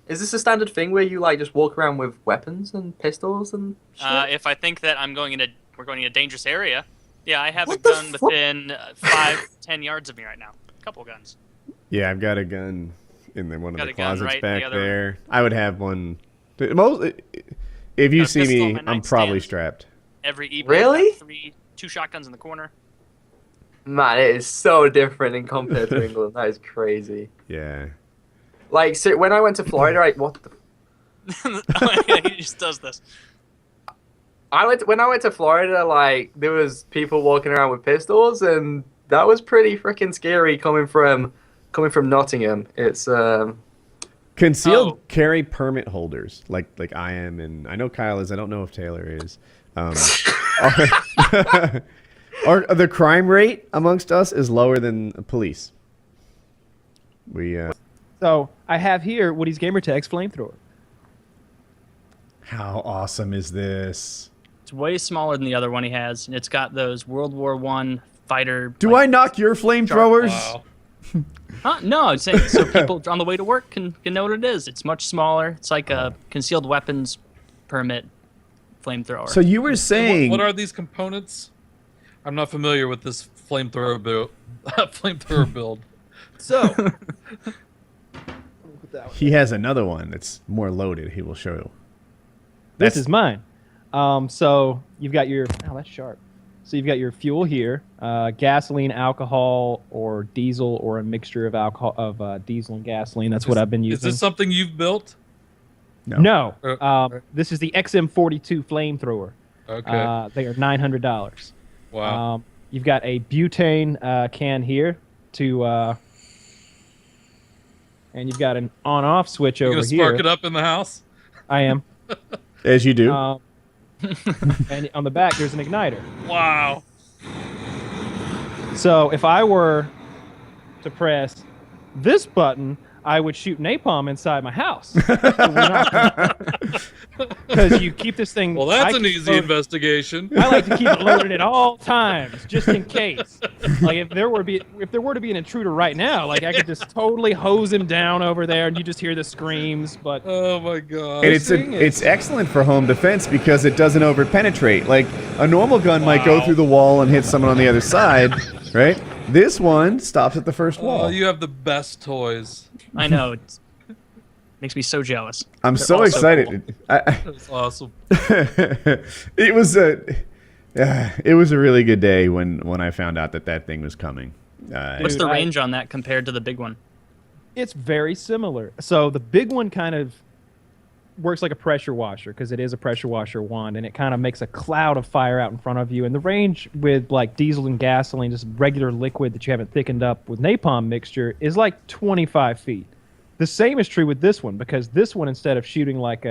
Is this a standard thing where you like just walk around with weapons and pistols and shit? If I think that we're going in a dangerous area. Yeah, I have a What the gun fuck? within 5, 10 yards of me right now. A couple of guns. Yeah, I've got a gun in one of Got the a gun closets right in back the other. there. I would have one. Most, if you Got a see pistol on me, my I'm probably nightstand. strapped. Every evo, Really? got two shotguns in the corner. Man, it is so different in compared to England. That is crazy. Yeah. Like, so when I went to Florida, what the Oh, yeah, he just does this. when I went to Florida, like there was people walking around with pistols, and that was pretty freaking scary coming from Nottingham. It's Concealed Oh. carry permit holders, like I am, and I know Kyle is. I don't know if Taylor is. The crime rate amongst us is lower than police. We So I have here Woody's Gamertag's flamethrower. How awesome is this? It's way smaller than the other one he has, and it's got those World War One fighter. Do I knock your flamethrowers? Wow. Huh? No, I'm saying so people on the way to work can know what it is. It's much smaller. It's like a concealed weapons permit flamethrower. So you were saying What are these components? I'm not familiar with this flamethrower build. Flamethrower build. So he has another one that's more loaded. He will show you. this is mine. So you've got your that's sharp. So you've got your fuel here, gasoline, alcohol, or diesel, or a mixture of alcohol of diesel and gasoline. That's what I've been Is using. this something you've built? No, Okay. this is the XM42 flamethrower. Okay. They are $900. Wow. You've got a butane can here and you've got an on-off switch You over gonna here. spark it up in the house? I am. As you do. And on the back, there's an igniter. Wow. So if I were to press this button, I would shoot napalm inside my house. Because you keep this thing. Well, that's I an keep easy loaded- investigation. I like to keep it loaded at all times, just in case. Like if there were to be an intruder right now, like I could just totally hose him down over there, and you just hear the screams. But Oh my god. And it's excellent for home defense because it doesn't over-penetrate. Like, a normal gun might go through the wall and hit someone on the other side, right? This one stops at the first Oh, wall. you have the best toys. I know. It makes me so jealous. I'm They're so all so excited. That's awesome. It was a really good day when I found out that thing was coming. What's Dude, the range on that compared to the big one? it's very similar. So the big one kind of works like a pressure washer because it is a pressure washer wand, and it kind of makes a cloud of fire out in front of you. And the range with like diesel and gasoline, just regular liquid that you haven't thickened up with napalm mixture, is like 25 feet. The same is true with this one because this one, instead of shooting like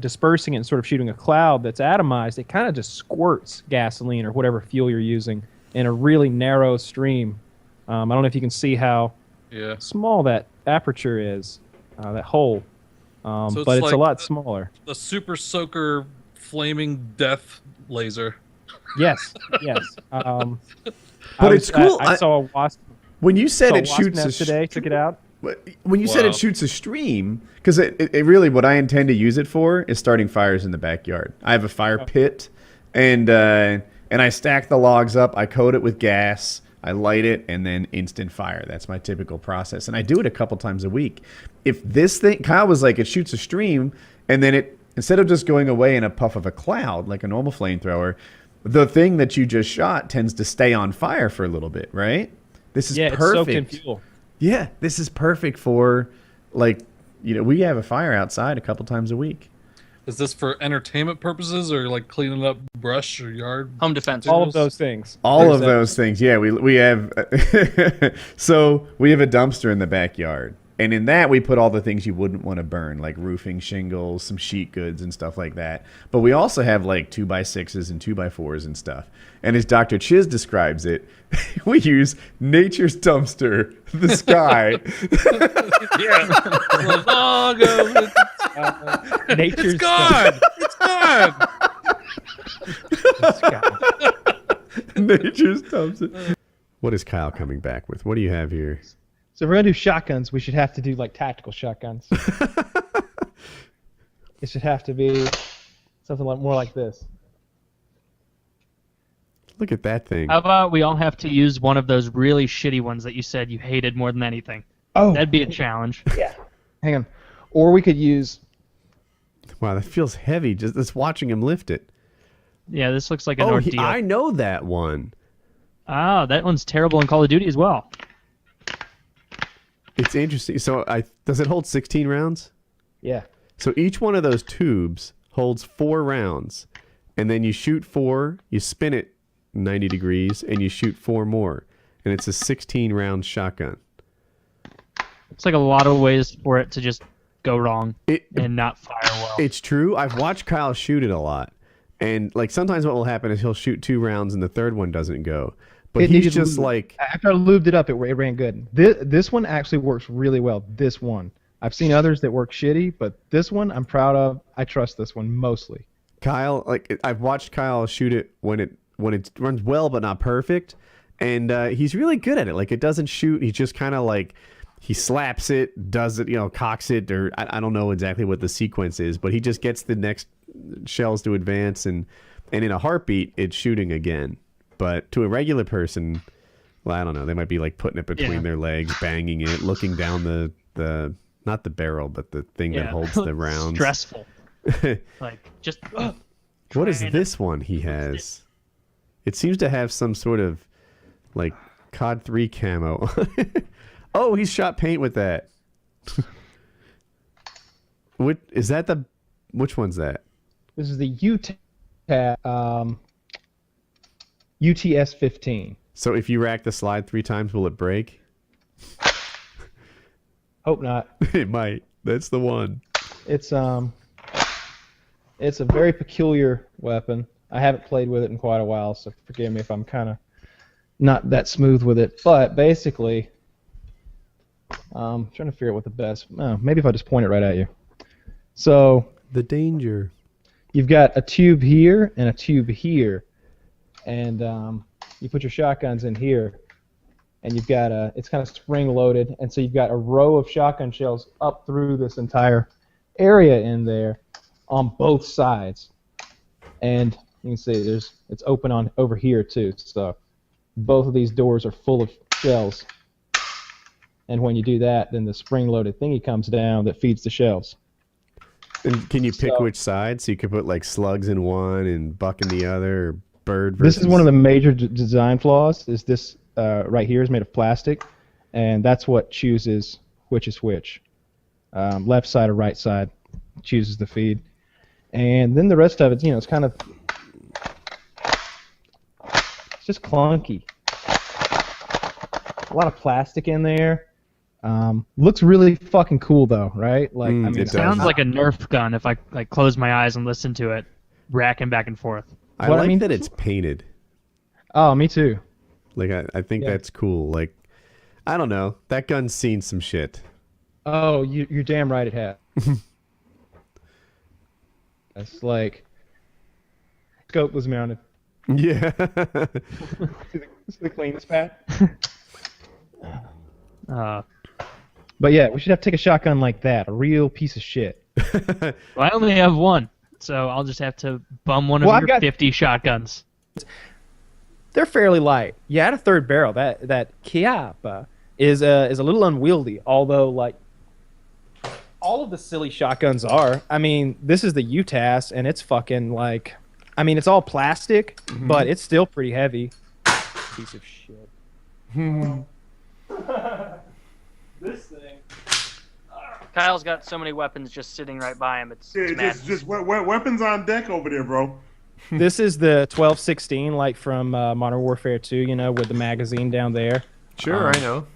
dispersing it and sort of shooting a cloud that's atomized, it kind of just squirts gasoline or whatever fuel you're using in a really narrow stream. I don't know if you can see how Yeah. small that aperture is, that hole. So it's But it's a like lot smaller. The super soaker flaming death laser. Yes, yes. But it's cool. I saw a wasp. When you said saw a it wasp shoots nest today. Took it out. When you said Wow. it shoots a stream, because it really, what I intend to use it for is starting fires in the backyard. I have a fire pit, and I stack the logs up. I coat it with gas. I light it, and then instant fire. That's my typical process, and I do it a couple times a week. If this thing, Kyle was like, it shoots a stream, and then it, instead of just going away in a puff of a cloud like a normal flamethrower, the thing that you just shot tends to stay on fire for a little bit, right? This is Yeah, it's soaked in perfect. fuel. Yeah, this is perfect for, like, we have a fire outside a couple times a week. Is this for entertainment purposes or like cleaning up brush or yard? Home defense. All of those things. All There's of those things. Yeah, we have so we have a dumpster in the backyard. And in that we put all the things you wouldn't want to burn, like roofing shingles, some sheet goods and stuff like that. But we also have like 2x6s and 2x4s and stuff. And as Dr. Chiz describes it, we use nature's dumpster, the sky. Yeah. Long over the Nature's It's gone. It's gone. Nature's dumpster. What is Kyle coming back with? What do you have here? So if we're gonna do shotguns, we should have to do like tactical shotguns. It should have to be something more like this. Look at that thing. How about we all have to use one of those really shitty ones that you said you hated more than anything? Oh, That'd be a challenge. yeah. Hang on. Or we could use. Wow, that feels heavy. Just watching him lift it. Yeah, this looks like an Oh, ordeal. I know that one. Oh, that one's terrible in Call of Duty as well. It's interesting. So does it hold 16 rounds? Yeah. So each one of those tubes holds 4 rounds, and then you shoot 4, you spin it 90 degrees, and you shoot 4 more, and it's a 16-round shotgun. It's like a lot of ways for it to just go wrong and not fire well. It's true. I've watched Kyle shoot it a lot, and like sometimes what will happen is he'll shoot 2 rounds and the third one doesn't go. But he's just like, after I lubed it up, it ran good. This one actually works really well. This one, I've seen others that work shitty, but this one I'm proud of. I trust this one mostly. Kyle, like I've watched Kyle shoot it when it runs well but not perfect, and he's really good at it. Like it doesn't shoot. He just kind of like he slaps it, does it, cocks it, or I don't know exactly what the sequence is, but he just gets the next shells to advance, and in a heartbeat, it's shooting again. But to a regular person, well, I don't know. They might be like putting it between their legs, banging it, looking down the not the barrel, but the thing that holds the rounds. Stressful. Like just. What is this one he has? It seems to have some sort of like COD 3 camo. Oh, he's shot paint with that. What is that? Which one's that? This is the UTS 15. So if you rack the slide 3 times, will it break? Hope not. It might. That's the one. It's a very peculiar weapon. I haven't played with it in quite a while, so forgive me if I'm kind of not that smooth with it. But basically, trying to figure out what the best. Maybe if I just point it right at you. So the danger. You've got a tube here and a tube here, and you put your shotguns in here, and you've got it's kind of spring loaded, and so you've got a row of shotgun shells up through this entire area in there on both sides, and you can see it's open on over here too. So both of these doors are full of shells, and when you do that, then the spring loaded thingy comes down that feeds the shells. And can you pick which side? So you could put like slugs in one and buck in the other, or bird versus... This is one of the major design flaws, is this right here is made of plastic, and that's what chooses which is which. Left side or right side chooses the feed. And then the rest of it, it's kind of... It's just clunky. A lot of plastic in there. Looks really fucking cool though, right? Like, it sounds like a Nerf gun if I close my eyes and listen to it, racking back and forth. I like that it's painted. Oh, me too. Like I think that's cool. Like, I don't know, that gun's seen some shit. Oh, you're damn right it has. It's like scope was mounted. Yeah. It's the cleanest pat. But yeah, we should have to take a shotgun like that, a real piece of shit. Well, I only have one, so I'll just have to bum one of your 50 shotguns. They're fairly light. You add a third barrel. That Chiappa is a little unwieldy, although like all of the silly shotguns are. I mean, this is the UTAS, and it's fucking like, I mean, it's all plastic, but it's still pretty heavy. Piece of shit. This thing. Kyle's got so many weapons just sitting right by him. It's just weapons on deck over there, bro. This is the 1216, like from Modern Warfare 2, with the magazine down there. Sure, I know.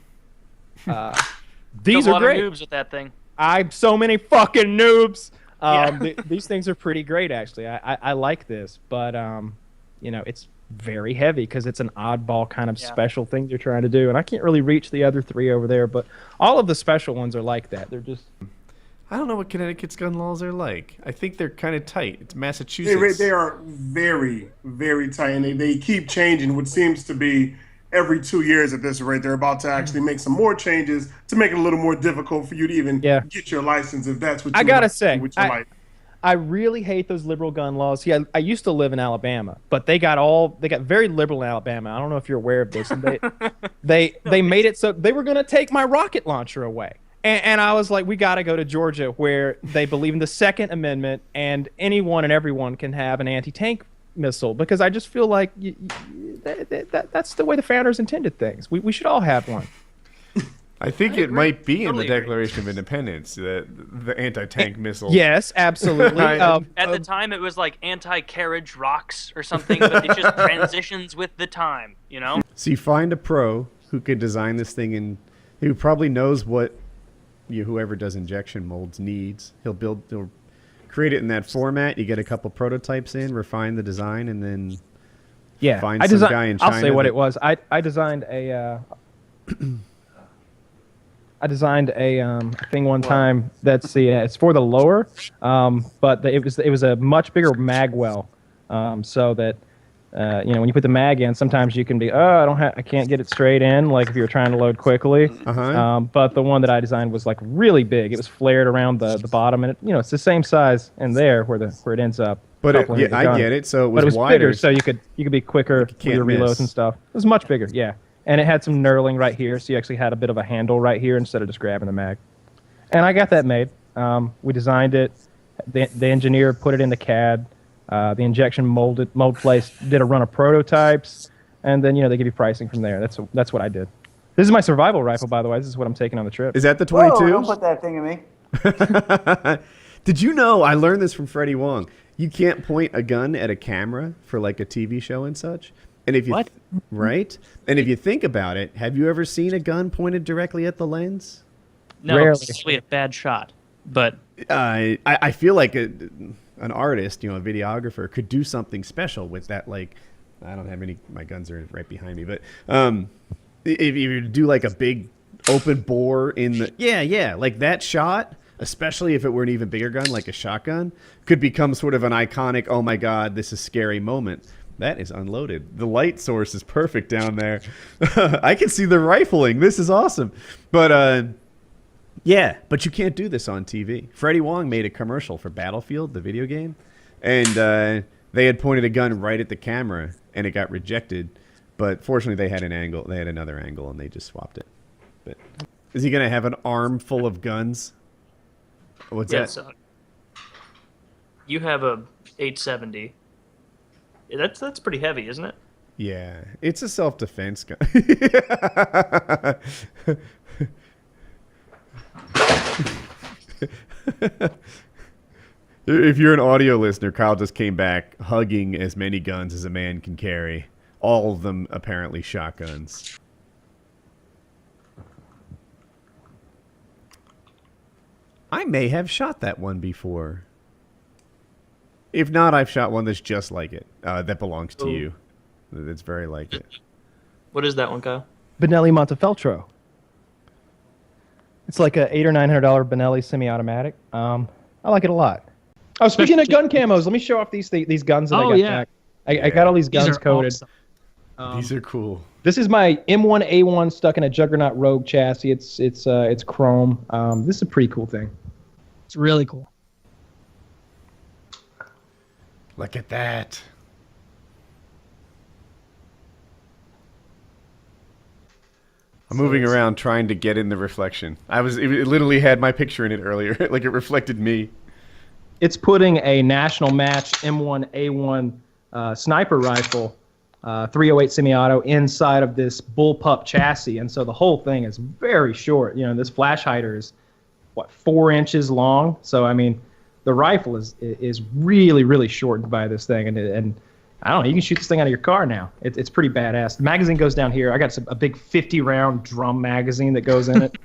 These a are lot great. of noobs with that thing. I'm so many fucking noobs. These things are pretty great, actually. I like this, but it's very heavy because it's an oddball kind of special thing they're trying to do, and I can't really reach the other 3 over there. But all of the special ones are like that. They're just. I don't know what Connecticut's gun laws are like. I think they're kind of tight. It's Massachusetts. They are very, very tight, and they keep changing, which seems to be every 2 years at this rate. They're about to actually make some more changes to make it a little more difficult for you to even get your license if that's what you I gotta say, I really hate those liberal gun laws. See, I used to live in Alabama, but they got very liberal in Alabama. I don't know if you're aware of this. And they made it so they were going to take my rocket launcher away. And I was like, we got to go to Georgia where they believe in the Second Amendment and anyone and everyone can have an anti-tank missile, because I just feel like that's the way the founders intended things. We should all have one. I think it might be Totally in the agree. Declaration of Independence, the anti-tank missile. Yes, absolutely. At the time, it was like anti-carriage rocks or something, but it just transitions with the time, you know? So you find a pro who could design this thing, and who probably knows what whoever does injection molds needs. He'll create it in that format. You get a couple prototypes in, refine the design, and then find some guy in China. I'll say what it was. I designed a thing one time that's it's for the lower, but it was a much bigger mag well, so that when you put the mag in, sometimes you can be I can't get it straight in, like if you're trying to load quickly. But the one that I designed was like really big. It was flared around the bottom, and it's the same size in there where it ends up. But coupling with the I gun. get it. So But it was wider, bigger, so you could be quicker with your reloads miss. and stuff. It was much bigger, yeah. And it had some knurling right here, so you actually had a bit of a handle right here instead of just grabbing the mag. And I got that made. We designed it. The engineer put it in the CAD. The injection mold place did a run of prototypes, and then they give you pricing from there. That's what I did. This is my survival rifle, by the way. This is what I'm taking on the trip. Is that the Whoa, 22? don't put that thing in me. Did you know? I learned this from Freddie Wong. You can't point a gun at a camera for like a TV show and such. And if you What? Right? And if you think about it, have you ever seen a gun pointed directly at the lens? No, Rarely. it's actually a bad shot. But I feel like an artist, a videographer, could do something special with that. Like, I don't have any. My guns are right behind me, but if you do like a big open bore in the like that shot, especially if it were an even bigger gun like a shotgun, could become sort of an iconic, oh my god, this is scary moment. That is unloaded. The light source is perfect down there. I can see the rifling. This is awesome. But but you can't do this on TV. Freddie Wong made a commercial for Battlefield, the video game, and they had pointed a gun right at the camera, and it got rejected. But fortunately, they had another angle, and they just swapped it. But is he gonna have an arm full of guns? What's that? so you have a 870. That's pretty heavy, isn't it? Yeah, it's a self-defense gun. If you're an audio listener, Kyle just came back hugging as many guns as a man can carry. All of them apparently shotguns. I may have shot that one before. If not, I've shot one that's just like it. That belongs to you. That's very like it. What is that one, Kyle? Benelli Montefeltro. It's like a $800 or $900 Benelli semi-automatic. I like it a lot. Oh, speaking of gun camos, let me show off these guns that I got back. I got all these guns coated. Awesome. These are cool. This is my M1A1 stuck in a Juggernaut Rogue chassis. It's chrome. This is a pretty cool thing. It's really cool. Look at that. I'm moving around trying to get in the reflection. It literally had my picture in it earlier. Like it reflected me. It's putting a national match M1A1 sniper rifle, 308 semi-auto, inside of this bullpup chassis, and so the whole thing is very short. This flash hider is 4 inches long. So I mean, the rifle is really, really shortened by this thing, and I don't know. You can shoot this thing out of your car now. It's pretty badass. The magazine goes down here. I got a big 50-round drum magazine that goes in it.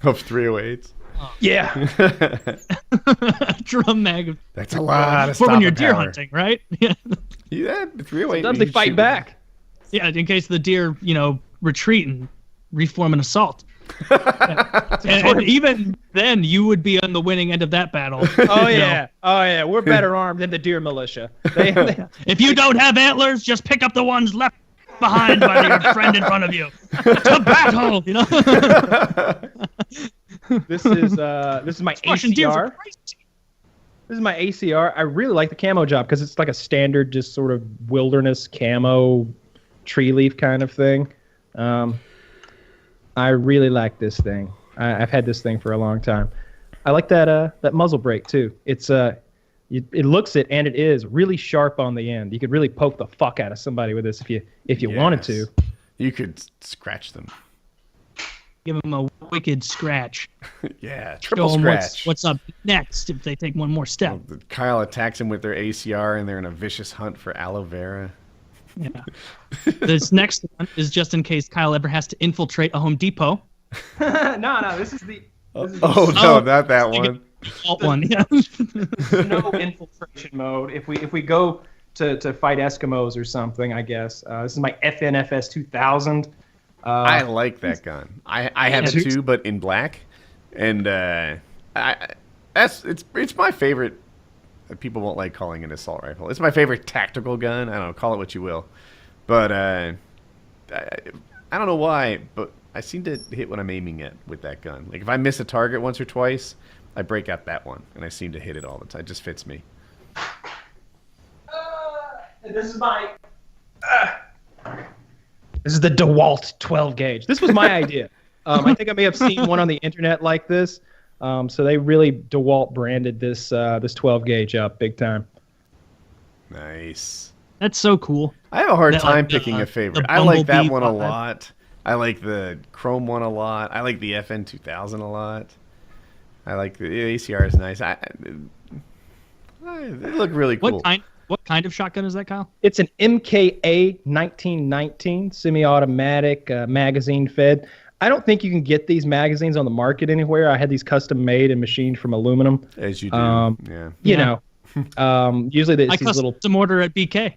Of 308s. Yeah. Drum mag. That's a lot of For when you're stopping deer power. hunting, right? Yeah. Yeah, 308. Sometimes they fight back. Yeah, in case the deer, retreat and reform an assault. and even then, you would be on the winning end of that battle. Oh yeah. Oh yeah. We're better armed than the deer militia. If you don't have antlers, just pick up the ones left behind by your friend in front of you. To battle, This is my Russian deers are ACR. crazy. This is my ACR. I really like the camo job because it's like a standard, just sort of wilderness camo, tree leaf kind of thing. I really like this thing. I've had this thing for a long time. I like that muzzle brake too. It looks it and it is really sharp on the end. You could really poke the fuck out of somebody with this if you wanted to. You could scratch them. Give them a wicked scratch. Yeah, Show triple 'em scratch. what's up next if they take one more step. Kyle attacks him with their ACR, and they're in a vicious hunt for aloe vera. Yeah. This next one is just in case Kyle ever has to infiltrate a Home Depot. No, this is the No, Oh, not that one. Alt one, yeah. no infiltration mode. If we go to fight Eskimos or something, I guess. This is my FNFS 2000. I like that gun. I have it too, but in black, and it's my favorite. People won't like calling it an assault rifle. It's my favorite tactical gun. I don't know, call it what you will, but I don't know why, but I seem to hit what I'm aiming at with that gun. Like if I miss a target once or twice, I break out that one, and I seem to hit it all the time. It just fits me. This is my. This is the DeWalt 12 gauge. This was my idea. I think I may have seen one on the internet like this. So they really DeWalt branded this 12 gauge up big time. Nice. That's so cool. I have a hard That, time like, picking a favorite. the I like that Bumblebee one a vibe. lot. I like the Chrome one a lot. I like the FN 2000 a lot. I like the ACR is nice. They look really cool. What kind of shotgun is that, Kyle? It's an MKA 1919 semi-automatic magazine fed. I don't think you can get these magazines on the market anywhere. I had these custom made and machined from aluminum. As you do. Yeah. You know, usually I it's these little. custom order at BK.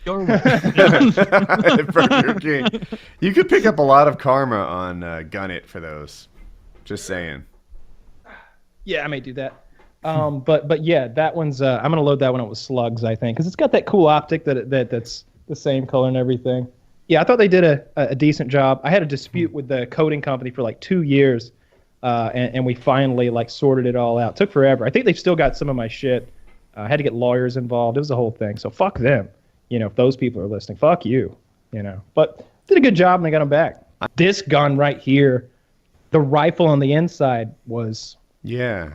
Your way. Burger King. You could pick up a lot of karma on Gunit for those. Just saying. Yeah, I may do that. But yeah, that one's. I'm gonna load that one up with slugs, I think, because it's got that cool optic that's the same color and everything. Yeah, I thought they did a decent job. I had a dispute with the coding company for like 2 years, and we finally like sorted it all out. Took forever. I think they've still got some of my shit. I had to get lawyers involved. It was a whole thing. So fuck them. You know, if those people are listening, fuck you. You know, but did a good job and they got them back. This gun right here, the rifle on the inside was Yeah.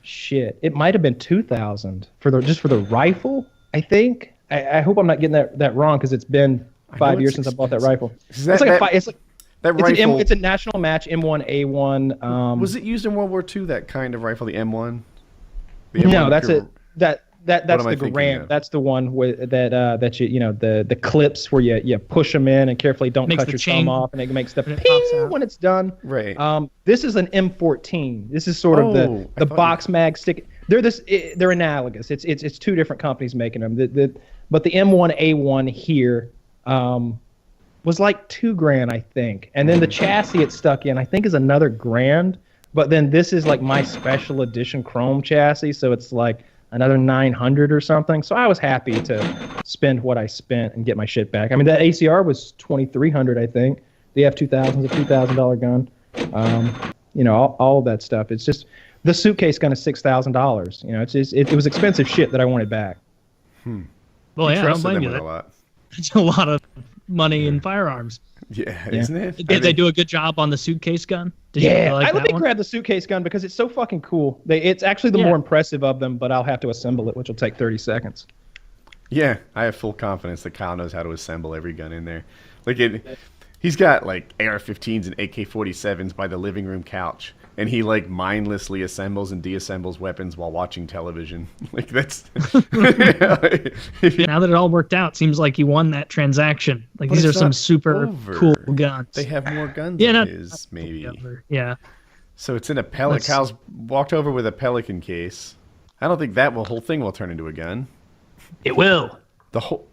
shit. It might have been 2,000 for the rifle. I think. I hope I'm not getting that wrong because it's been 5 years since I bought that rifle. Is that, It's that rifle, it's a national match M1A1. was it used in World War II? That kind of rifle, the M1. No, that's it. That's am I the thinking Garand. of? That's the one with that you know the clips where you push them in and carefully don't Makes cut the your chain thumb off and it makes the when it pops ping out. when it's done. Right. This is an M14. This is sort of Oh, I the thought box mag stick. They're analogous. It's two different companies making them. But the M1A1 here was like $2,000, I think, and then the chassis it stuck in I think is another $1,000. But then this is like my special edition chrome chassis, so it's like another 900 or something. So I was happy to spend what I spent and get my shit back. I mean, that ACR was 2,300, I think. The F2000 is a $2,000 gun. You know, all of that stuff. It's just the suitcase gun is $6,000. You know, it was expensive shit that I wanted back. Well, yeah, I don't Trusted blame them you. with a lot. That's a lot of money in firearms. Yeah, isn't it? Did they do a good job on the suitcase gun? Did you Yeah, like I that let me one? grab the suitcase gun because it's so fucking cool. It's actually the Yeah. more impressive of them, but I'll have to assemble it, which will take 30 seconds. Yeah, I have full confidence that Kyle knows how to assemble every gun in there. Like he's got like AR-15s and AK-47s by the living room couch, and he like mindlessly assembles and deassembles weapons while watching television. Like that's. Now that it all worked out, seems like you won that transaction. Like But these are it's some not super over. cool guns. They have more guns Yeah, than not his, maybe. Yeah. So it's in a pellet. Let's- Kyle's walked over with a Pelican case. I don't think whole thing will turn into a gun. It will. The whole.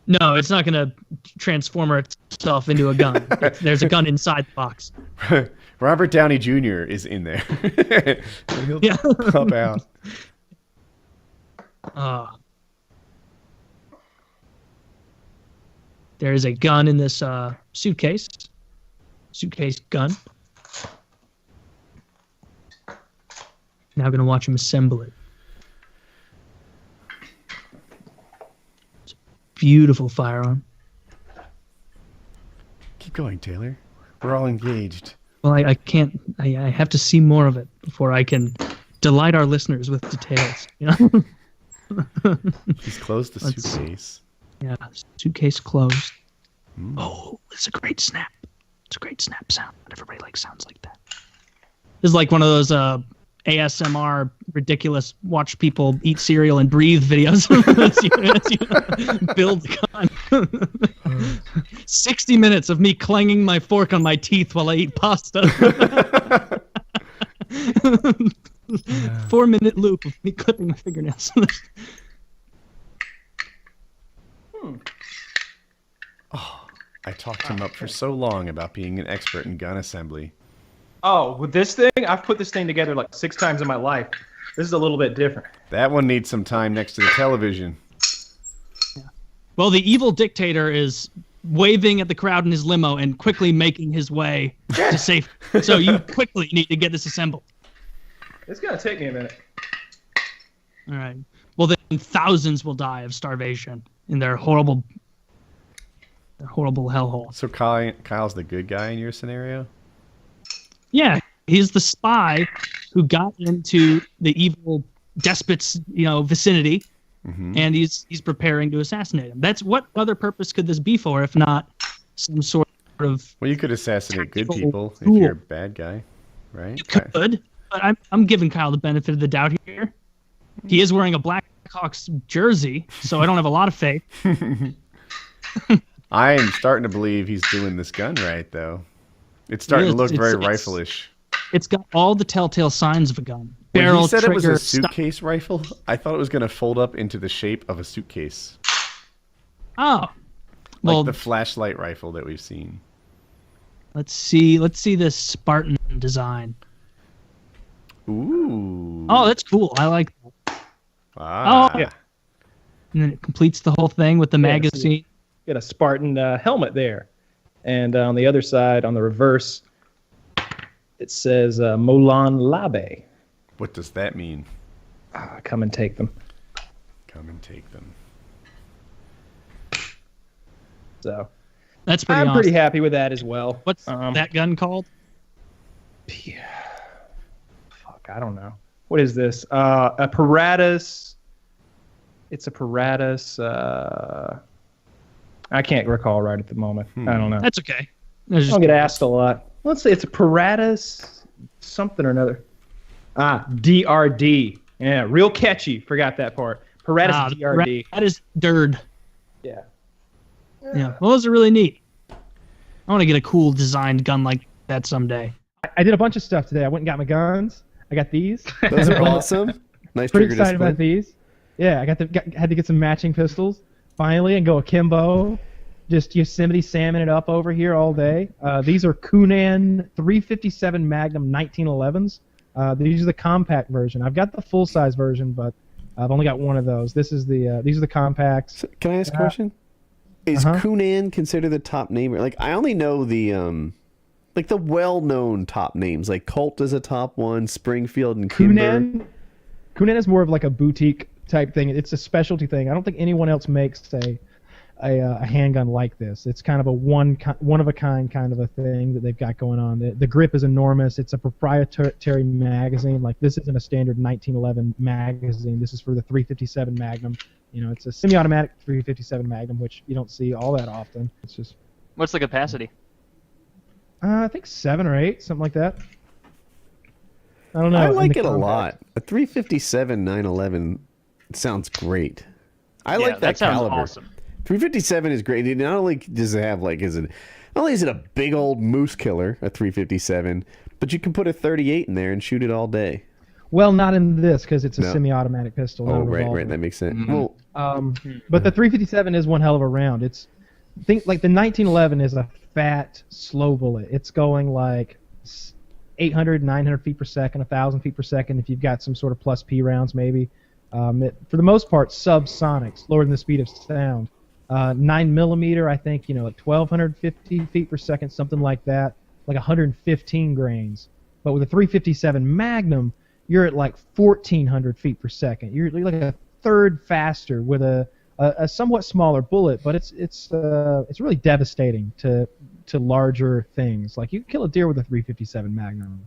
No, it's not going to transform itself into a gun. There's a gun inside the box. Robert Downey Jr. is in there. And he'll Yeah. pop out. There is a gun in this suitcase. Suitcase gun. Now gonna watch him assemble it. It's a beautiful firearm. Keep going, Taylor. We're all engaged. Well, I can't. I have to see more of it before I can delight our listeners with details. You know? He's closed the Let's- suitcase. Yeah, suitcase closed. Oh, it's a great snap. It's a great snap sound. Everybody likes sounds like that. This is like one of those ASMR ridiculous watch people eat cereal and breathe videos. As you build the gun. 60 minutes of me clanging my fork on my teeth while I eat pasta. 4-minute loop of me clipping my fingernails. I talked him up for so long about being an expert in gun assembly. Oh, with this thing, I've put this thing together like 6 times in my life. This is a little bit different. That one needs some time next to the television. Well, the evil dictator is waving at the crowd in his limo and quickly making his way to safety. So you quickly need to get this assembled. It's gonna take me a minute. All right. Well, then thousands will die of starvation in their horrible hellhole. So Kyle's the good guy in your scenario? Yeah, he's the spy who got into the evil despot's, vicinity, and he's preparing to assassinate him. That's what other purpose could this be for if not some sort of? Well, you could assassinate good tactical people if tool. you're a bad guy, right? You could, but I'm giving Kyle the benefit of the doubt here. He is wearing a Blackhawks jersey, so I don't have a lot of faith. I am starting to believe he's doing this gun right, though. It's starting to look very rifle-ish. It's got all the telltale signs of a gun. When Barrel, he said trigger, it was a stock. suitcase rifle, I thought it was going to fold up into the shape of a suitcase. Oh, Like well, the flashlight rifle that we've seen. let's see this Spartan design. Ooh. Oh, that's cool. I like that. Ah. Oh, yeah. And then it completes the whole thing with the magazine. Got a Spartan helmet there, and on the other side, on the reverse, it says Molan Labe. What does that mean? Come and take them. Come and take them. So That's pretty I'm awesome. pretty happy with that as well. What's that gun called? Fuck, I don't know. What is this? A Paratus. It's a Paratus. I can't recall right at the moment. I don't know. That's okay. I don't get asked a lot. Let's say it's a Paratus something or another. DRD. Yeah, real catchy. Forgot that part. Paratus DRD. That is dird. Yeah. Yeah. Well, those are really neat. I want to get a cool designed gun like that someday. I did a bunch of stuff today. I went and got my guns. I got these. Those are awesome. Nice Pretty trigger excited discipline. about these. Yeah, I had to get some matching pistols finally and go akimbo. Just Yosemite salmon it up over here all day. These are Kunan 357 Magnum 1911s. These are the compact version. I've got the full size version, but I've only got one of those. These are the compacts. So, can I ask a question? Is Kunan considered the top name? Like, I only know the like the well-known top names. Like Colt is a top one, Springfield and Kimber. Kunan is more of like a boutique type thing. It's a specialty thing. I don't think anyone else makes a handgun like this. It's kind of a one of a kind kind of a thing that they've got going on. The grip is enormous. It's a proprietary magazine. Like, this isn't a standard 1911 magazine. This is for the 357 Magnum. It's a semi-automatic 357 Magnum, which you don't see all that often. It's just What's the capacity? I think 7 or 8, something like that. I don't know. I in like the it a compact. lot. A 357 911 sounds great. I Yeah, like that sounds caliber. awesome. 357 is great. Not only does it have not only is it a big old moose killer, a 357, but you can put a 38 in there and shoot it all day. Well, not in this because it's a No. semi-automatic pistol. not a Right, revolver. that makes sense. Well, But the 357 is one hell of a round. Think like the 1911 is a fat, slow bullet. It's going like 800, 900 feet per second, 1,000 feet per second if you've got some sort of plus P rounds maybe. For the most part, subsonic, slower than the speed of sound. 9mm, I think, like 1,250 feet per second, something like that, like 115 grains. But with a 357 Magnum, you're at like 1,400 feet per second. You're like a third faster with a somewhat smaller bullet, but it's really devastating to larger things. Like you can kill a deer with a 357 Magnum,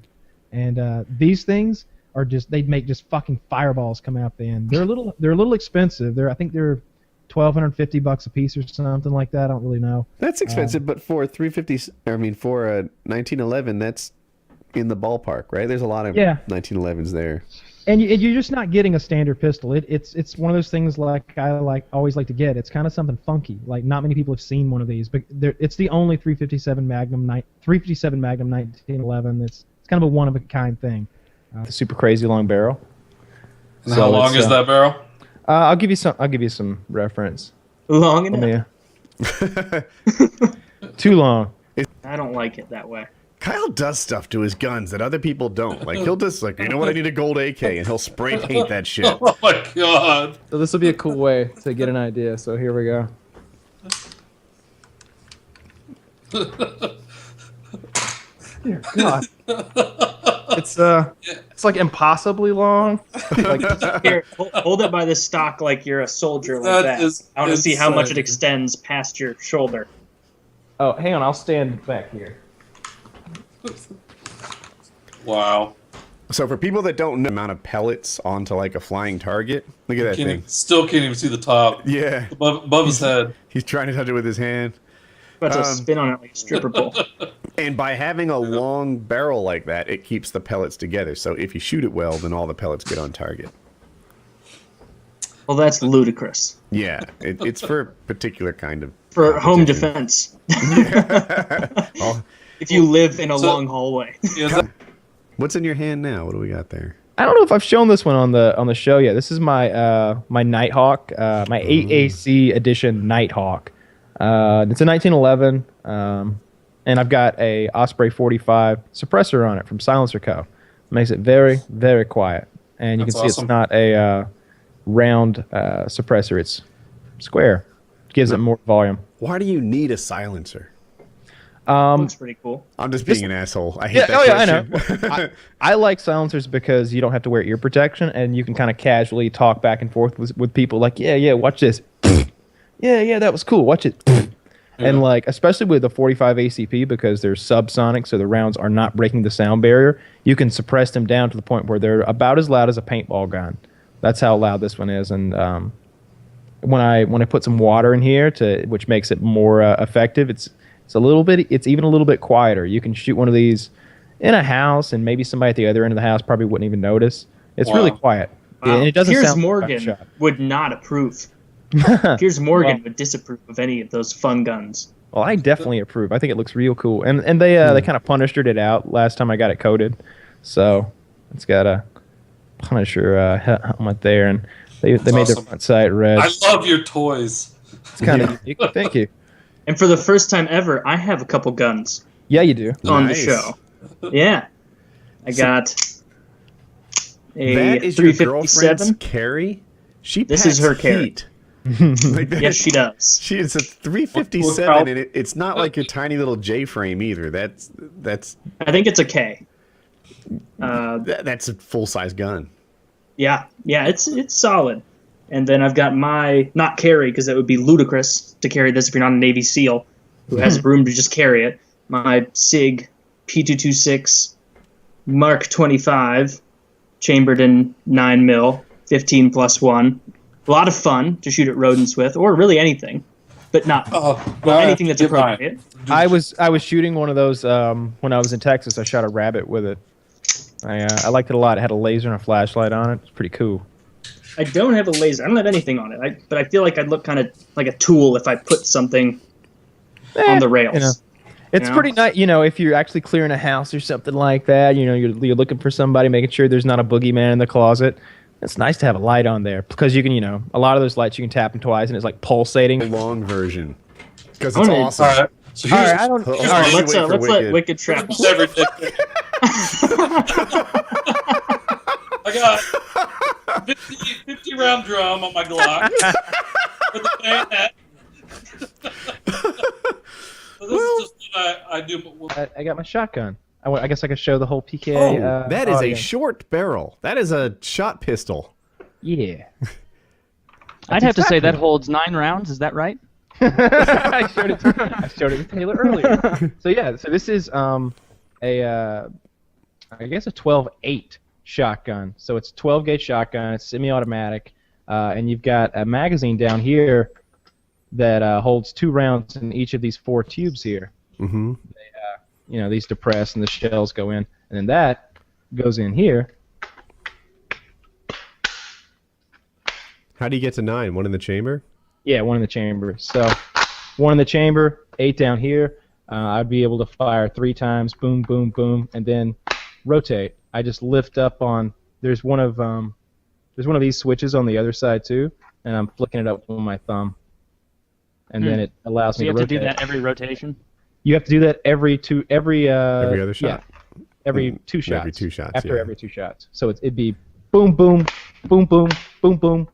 and these things are they make just fucking fireballs come out the end. They're a little expensive. I think they're $1,250 a piece or something like that. I don't really know. That's expensive, but for a 350, for a 1911, that's in the ballpark, right? There's a lot of 1911s there. And you're just not getting a standard pistol. It's one of those things I always like to get. It's kind of something funky. Like not many people have seen one of these, but it's the only 357 Magnum 1911. It's kind of a one of a kind thing. The super crazy long barrel. And how long is that barrel? I'll give you some reference. Long enough. Too long. I don't like it that way. Kyle does stuff to his guns that other people don't. Like he'll just like, you know what, I need a gold AK, and he'll spray paint that shit. Oh my god! So this will be a cool way to get an idea. So here we go. Dear God. It's like impossibly long. Like, here, hold it by the stock like you're a soldier like that. I want to see how much it extends past your shoulder. Oh, hang on, I'll stand back here. Wow. So for people that don't know the amount of pellets onto like a flying target, look at that thing. Still can't even see the top. Yeah. Above his head. He's trying to touch it with his hand. About to spin on it like a stripper pole. And by having a long barrel like that, it keeps the pellets together. So if you shoot it well, then all the pellets get on target. Well, that's ludicrous. Yeah, it's for a particular kind of... For home defense. If you live in a long hallway. What's in your hand now? What do we got there? I don't know if I've shown this one on the show yet. This is my my Nighthawk, my 8AC edition Nighthawk. It's a 1911, and I've got a Osprey 45 suppressor on it from Silencer Co. Makes it very, very quiet, and you can see it's not a round suppressor. It's square. Gives it more volume. Why do you need a silencer? Looks pretty cool. I'm just being an asshole. I hate that question. I know. I like silencers because you don't have to wear ear protection, and you can kind of casually talk back and forth with people. Like, yeah, watch this. Yeah, that was cool. Watch it. And like, especially with the 45 ACP, because they're subsonic, so the rounds are not breaking the sound barrier. You can suppress them down to the point where they're about as loud as a paintball gun. That's how loud this one is. And when I put some water in here, which makes it more effective, it's even a little bit quieter. You can shoot one of these in a house, and maybe somebody at the other end of the house probably wouldn't even notice. It's really quiet. Wow. And it doesn't Piers sound Morgan like would not approve. Piers Morgan would disapprove of any of those fun guns. Well, I definitely approve. I think it looks real cool. And they kind of Punishered it out last time I got it coated. So it's got a Punisher helmet there, and they made their front sight red. I love your toys. It's kind of unique. Thank you. And for the first time ever, I have a couple guns. Yeah, you do. On the show. Yeah. I got a that is 357. Your girlfriend's carry? This is her carry. Like yes, she does. She is a 357, and it's not like your tiny little J frame either. That's. I think it's a K. That's a full size gun. Yeah, it's solid. And then I've got my not carry, because that would be ludicrous to carry this if you're not a Navy SEAL who has room to just carry it. My SIG P226 Mark 25 chambered in 9mm 15+1. A lot of fun to shoot at rodents with, or really anything, but not anything that's appropriate. I was shooting one of those when I was in Texas. I shot a rabbit with it. I liked it a lot. It had a laser and a flashlight on it. It's pretty cool. I don't have a laser. I don't have anything on it. But I feel like I'd look kind of like a tool if I put something on the rails. It's pretty nice, if you're actually clearing a house or something like that. You're looking for somebody, making sure there's not a boogeyman in the closet. It's nice to have a light on there because you can, a lot of those lights you can tap them twice and it's like pulsating. The long version, because it's awesome. All right, so let's let Wicked trap. I got 50 round drum on my Glock with the bayonet. So this is just what I do. I got my shotgun. I guess I could show the whole PK. Oh, that is a audience. short barrel. That is a shot pistol. Yeah. I'd have to say that holds 9 rounds. Is that right? I showed it to Taylor earlier. So yeah, so this is I guess a 12-8 shotgun. So it's a 12-gauge shotgun. It's semi-automatic, and you've got a magazine down here that holds 2 rounds in each of these 4 tubes here. Mm-hmm. These depress and the shells go in, and then that goes in here. How do you get to 9? 1 in the chamber? Yeah, 1 in the chamber. So 1 in the chamber, 8 down here. I'd be able to fire 3 times, boom, boom, boom, and then rotate. I just lift up on. There's one of these switches on the other side too, and I'm flicking it up with my thumb, and then it allows So me you to have to rotate. do that every rotation? You have to do that every other shot. Yeah, every 2 shots. Every 2 shots. After yeah. every 2 shots. So it'd be boom, boom, boom, boom, boom, boom,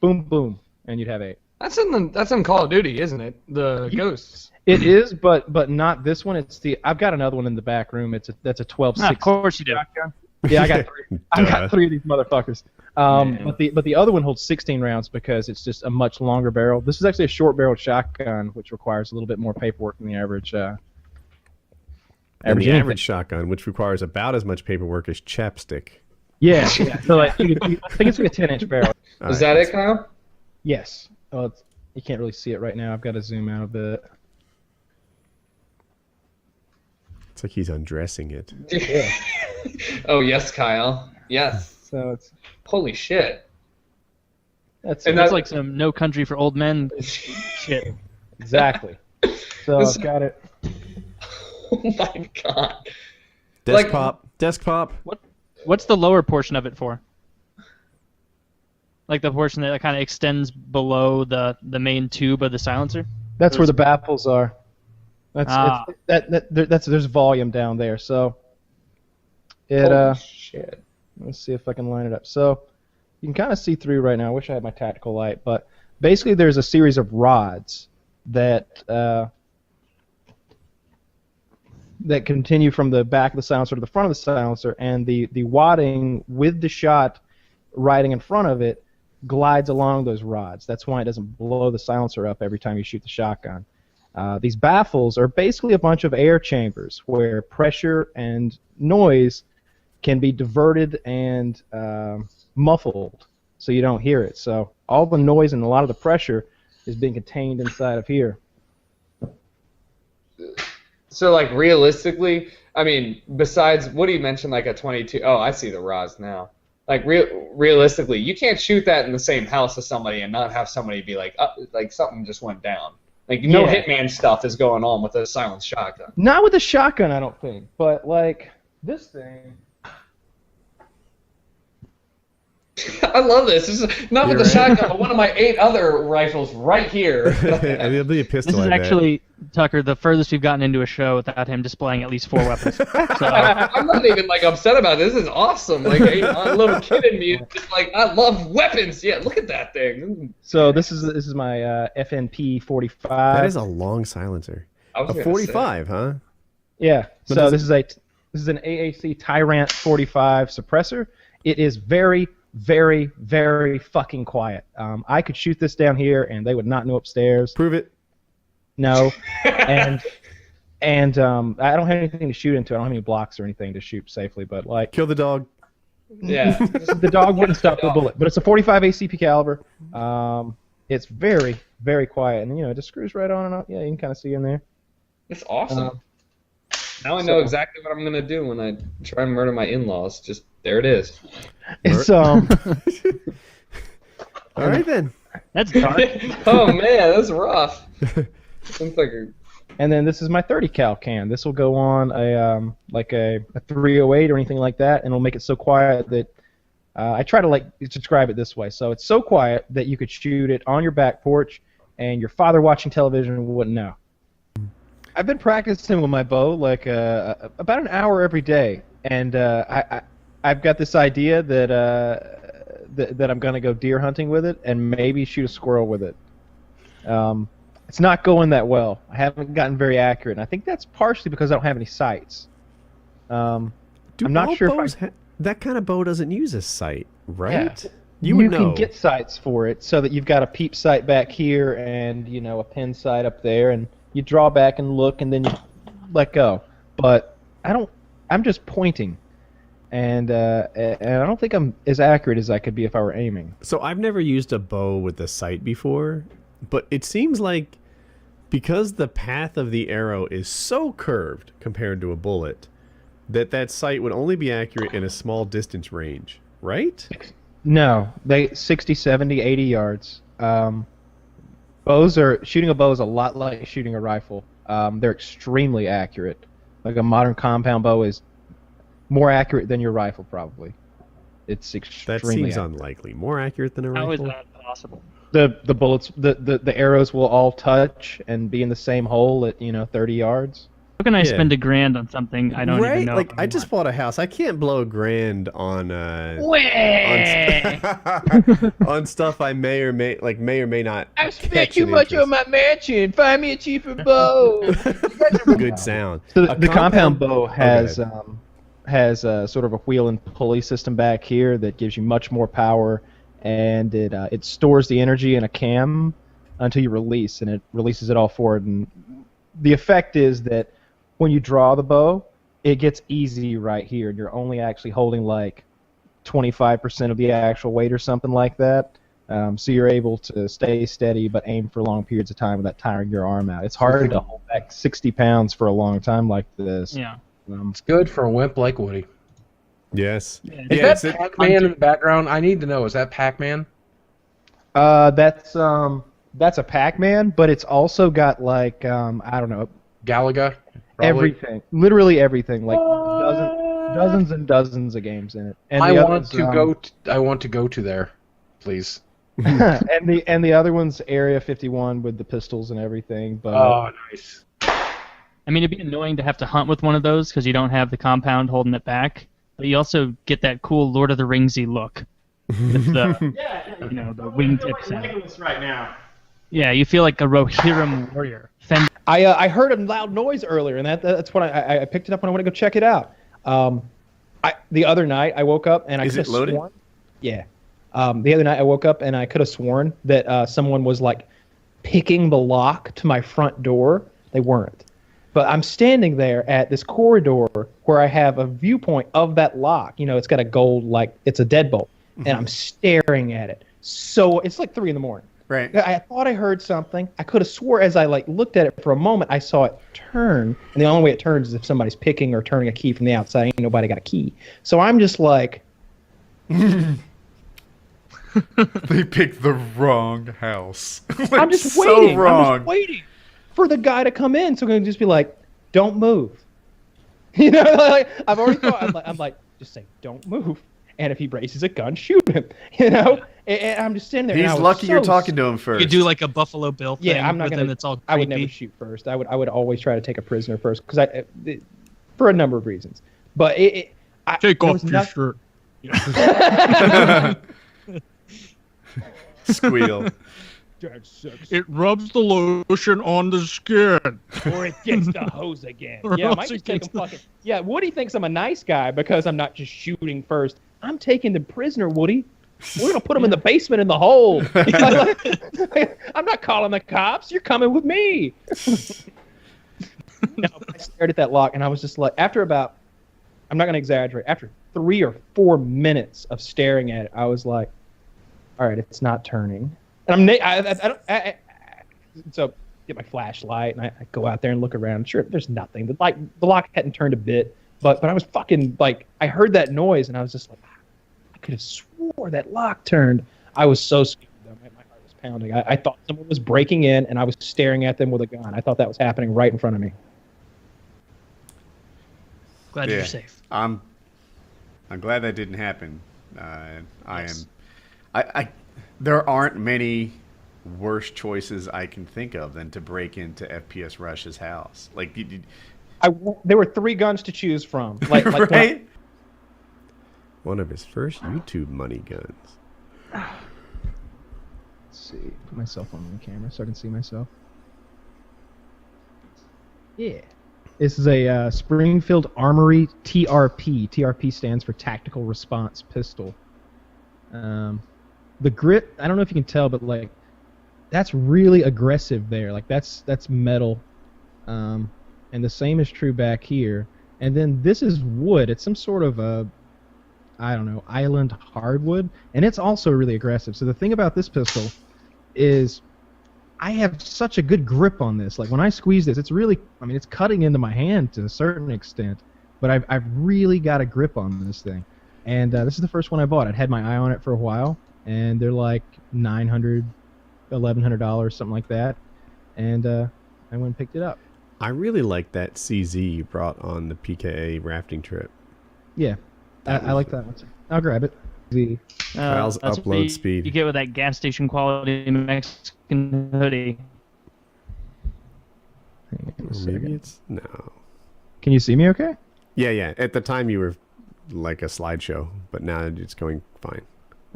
boom, boom, and you'd have 8. That's in Call of Duty, isn't it? The Ghosts. It is, but not this one. I've got another one in the back room. That's a 12-6. Of course you do. Shotgun. Yeah, I got 3. I got 3 of these motherfuckers. But the other one holds 16 rounds because it's just a much longer barrel. This is actually a short-barreled shotgun, which requires a little bit more paperwork than the average. And the average shotgun, which requires about as much paperwork as chapstick. Yeah. So I think it's like a 10-inch barrel. Is that it, Kyle? Yes. Well, you can't really see it right now. I've got to zoom out a bit. It's like he's undressing it. Yeah. Oh yes, Kyle. Yes. So it's holy shit. That's like some No Country for Old Men shit. Exactly. So I've got it. Oh my god. Desk pop. What's the lower portion of it for? Like the portion that kind of extends below the main tube of the silencer? That's where the baffles are. There's volume down there. So Holy shit. Let's see if I can line it up. So you can kind of see through right now. I wish I had my tactical light, but basically there's a series of rods that continue from the back of the silencer to the front of the silencer, and the wadding with the shot riding in front of it glides along those rods. That's why it doesn't blow the silencer up every time you shoot the shotgun. These baffles are basically a bunch of air chambers where pressure and noise can be diverted and muffled so you don't hear it. So all the noise and a lot of the pressure is being contained inside of here. So like realistically, I mean, besides what do you mention, like a 22? Oh, I see the rods now. Like realistically, you can't shoot that in the same house as somebody and not have somebody be like something just went down. Like no Hitman stuff is going on with a silenced shotgun. Not with a shotgun, I don't think. But like this thing. I love this. This is not with the shotgun, but one of my 8 other rifles right here. And it'll be a pistol. This is actually, Tucker, the furthest we've gotten into a show without him displaying at least 4 weapons. So, I'm not even like upset about this. This is awesome. Like a little kid in me is just like, I love weapons. Yeah, look at that thing. So this is my FNP 45. That is a long silencer. A 45, huh? Yeah. But So this is an AAC Tyrant 45 suppressor. It is very, very, very fucking quiet. I could shoot this down here and they would not know upstairs. Prove it. No. and I don't have anything to shoot into. I don't have any blocks or anything to shoot safely. But like, kill the dog. Yeah. The dog wouldn't stop the bullet. But it's a 45 ACP caliber. It's very, very quiet, and it just screws right on and off. Yeah, you can kind of see in there. It's awesome. Now I know exactly what I'm gonna do when I try and murder my in-laws. Just there it is. It's All right then. That's dark. Oh man, that's rough. Seems like And then this is my 30 cal can. This will go on a 308 or anything like that, and it'll make it so quiet that I try to describe it this way. So it's so quiet that you could shoot it on your back porch, and your father watching television wouldn't know. I've been practicing with my bow about an hour every day, and I've got this idea that I'm gonna go deer hunting with it and maybe shoot a squirrel with it. It's not going that well. I haven't gotten very accurate, and I think that's partially because I don't have any sights. I'm Do not all sure if bows that kind of bow doesn't use a sight, right? Yeah. You would know. can get sights for it so that you've got a peep sight back here and a pin sight up there, and you draw back and look, and then you let go. But I'm just pointing, and I don't think I'm as accurate as I could be if I were aiming. So I've never used a bow with a sight before, but it seems like because the path of the arrow is so curved compared to a bullet, that sight would only be accurate in a small distance range, right? No, they 60, 70, 80 yards. Shooting a bow is a lot like shooting a rifle. They're extremely accurate. Like a modern compound bow is more accurate than your rifle, probably. It's extremely. That seems accurate. unlikely. More accurate than a rifle. How is that possible? The bullets, the arrows will all touch and be in the same hole at 30 yards. How can I spend $1,000 on something I don't even know? Like I just bought a house. I can't blow $1,000 on on stuff I may or may not. I spent too much on my mansion. Find me a cheaper bow. Good sound. So A the compound bow Oh, has go ahead. has sort of a wheel and pulley system back here that gives you much more power, and it stores the energy in a cam until you release, and it releases it all forward. And the effect is that when you draw the bow, it gets easy right here, and you're only actually holding like 25% of the actual weight or something like that. So you're able to stay steady but aim for long periods of time without tiring your arm out. It's hard to hold back 60 pounds for a long time like this. Yeah. It's good for a wimp like Woody. Yes. Is that Pac-Man in the background? I need to know. Is that Pac-Man? That's a Pac-Man, but it's also got like I don't know, Galaga. Probably. Everything, literally everything, like dozens and dozens of games in it. And I want to go to there, please. and the other one's Area 51 with the pistols and everything. But oh, nice. I mean, it'd be annoying to have to hunt with one of those because you don't have the compound holding it back. But you also get that cool Lord of the Ringsy look with the the wingtips. Legolas right now. Yeah, you feel like a Rohirrim warrior. I heard a loud noise earlier, and that's when I picked it up when I went to go check it out. The other night I woke up and I could have sworn. Yeah. The other night I woke up and I could have sworn that someone was like picking the lock to my front door. They weren't. But I'm standing there at this corridor where I have a viewpoint of that lock. It's got a gold, like it's a deadbolt, and I'm staring at it. So it's like 3 a.m. Right. I thought I heard something. I could have swore as I looked at it for a moment, I saw it turn. And the only way it turns is if somebody's picking or turning a key from the outside. Ain't nobody got a key. So I'm just like... They picked the wrong house. I'm just waiting. I'm just waiting for the guy to come in so I can just be like, don't move. Like, I've already thought, I'm like, just say, don't move. And if he raises a gun, shoot him. And I'm just sitting there. He's lucky you're talking to him first. You do like a Buffalo Bill thing. Yeah, I'm not gonna. It's all I would never shoot first. I would always try to take a prisoner first for a number of reasons. But take off your shirt. Squeal. It rubs the lotion on the skin. Or it gets the hose again. Yeah, I might just take him fucking. Yeah, Woody thinks I'm a nice guy because I'm not just shooting first. I'm taking the prisoner, Woody. We're gonna put him in the basement in the hole. I'm not calling the cops. You're coming with me. No, I stared at that lock and I was just like, after about, I'm not gonna exaggerate, after 3 or 4 minutes of staring at it, I was like, all right, it's not turning. And so get my flashlight and I go out there and look around. Sure, there's nothing. The lock hadn't turned a bit, but I was fucking like, I heard that noise and I was just like, I could have swore that lock turned. I was so scared though. My heart was pounding. I thought someone was breaking in and I was staring at them with a gun. I thought that was happening right in front of me. Glad you're safe. I'm glad that didn't happen. There aren't many worse choices I can think of than to break into FPS Rush's house. Like, there were 3 guns to choose from. Like right? One of his first YouTube money guns. Let's see. Put my cell phone on the camera so I can see myself. Yeah. This is a Springfield Armory TRP. TRP stands for Tactical Response Pistol. The grip, I don't know if you can tell, but like that's really aggressive there. Like that's metal, and the same is true back here. And then this is wood. It's some sort of a, I don't know, island hardwood, and it's also really aggressive. So the thing about this pistol is I have such a good grip on this. Like when I squeeze this, it's really, I mean, it's cutting into my hand to a certain extent, but I've really got a grip on this thing. And this is the first one I bought. I'd had my eye on it for a while, and they're like $900, $1,100, something like that. And I went and picked it up. I really like that CZ you brought on the PKA rafting trip. Yeah, I like that one. I'll grab it. Kyle's That's upload what you speed. get with that gas station quality Mexican hoodie. Hang on a Or second. maybe it's no. Can you see me okay? Yeah. At the time you were like a slideshow, but now it's going fine.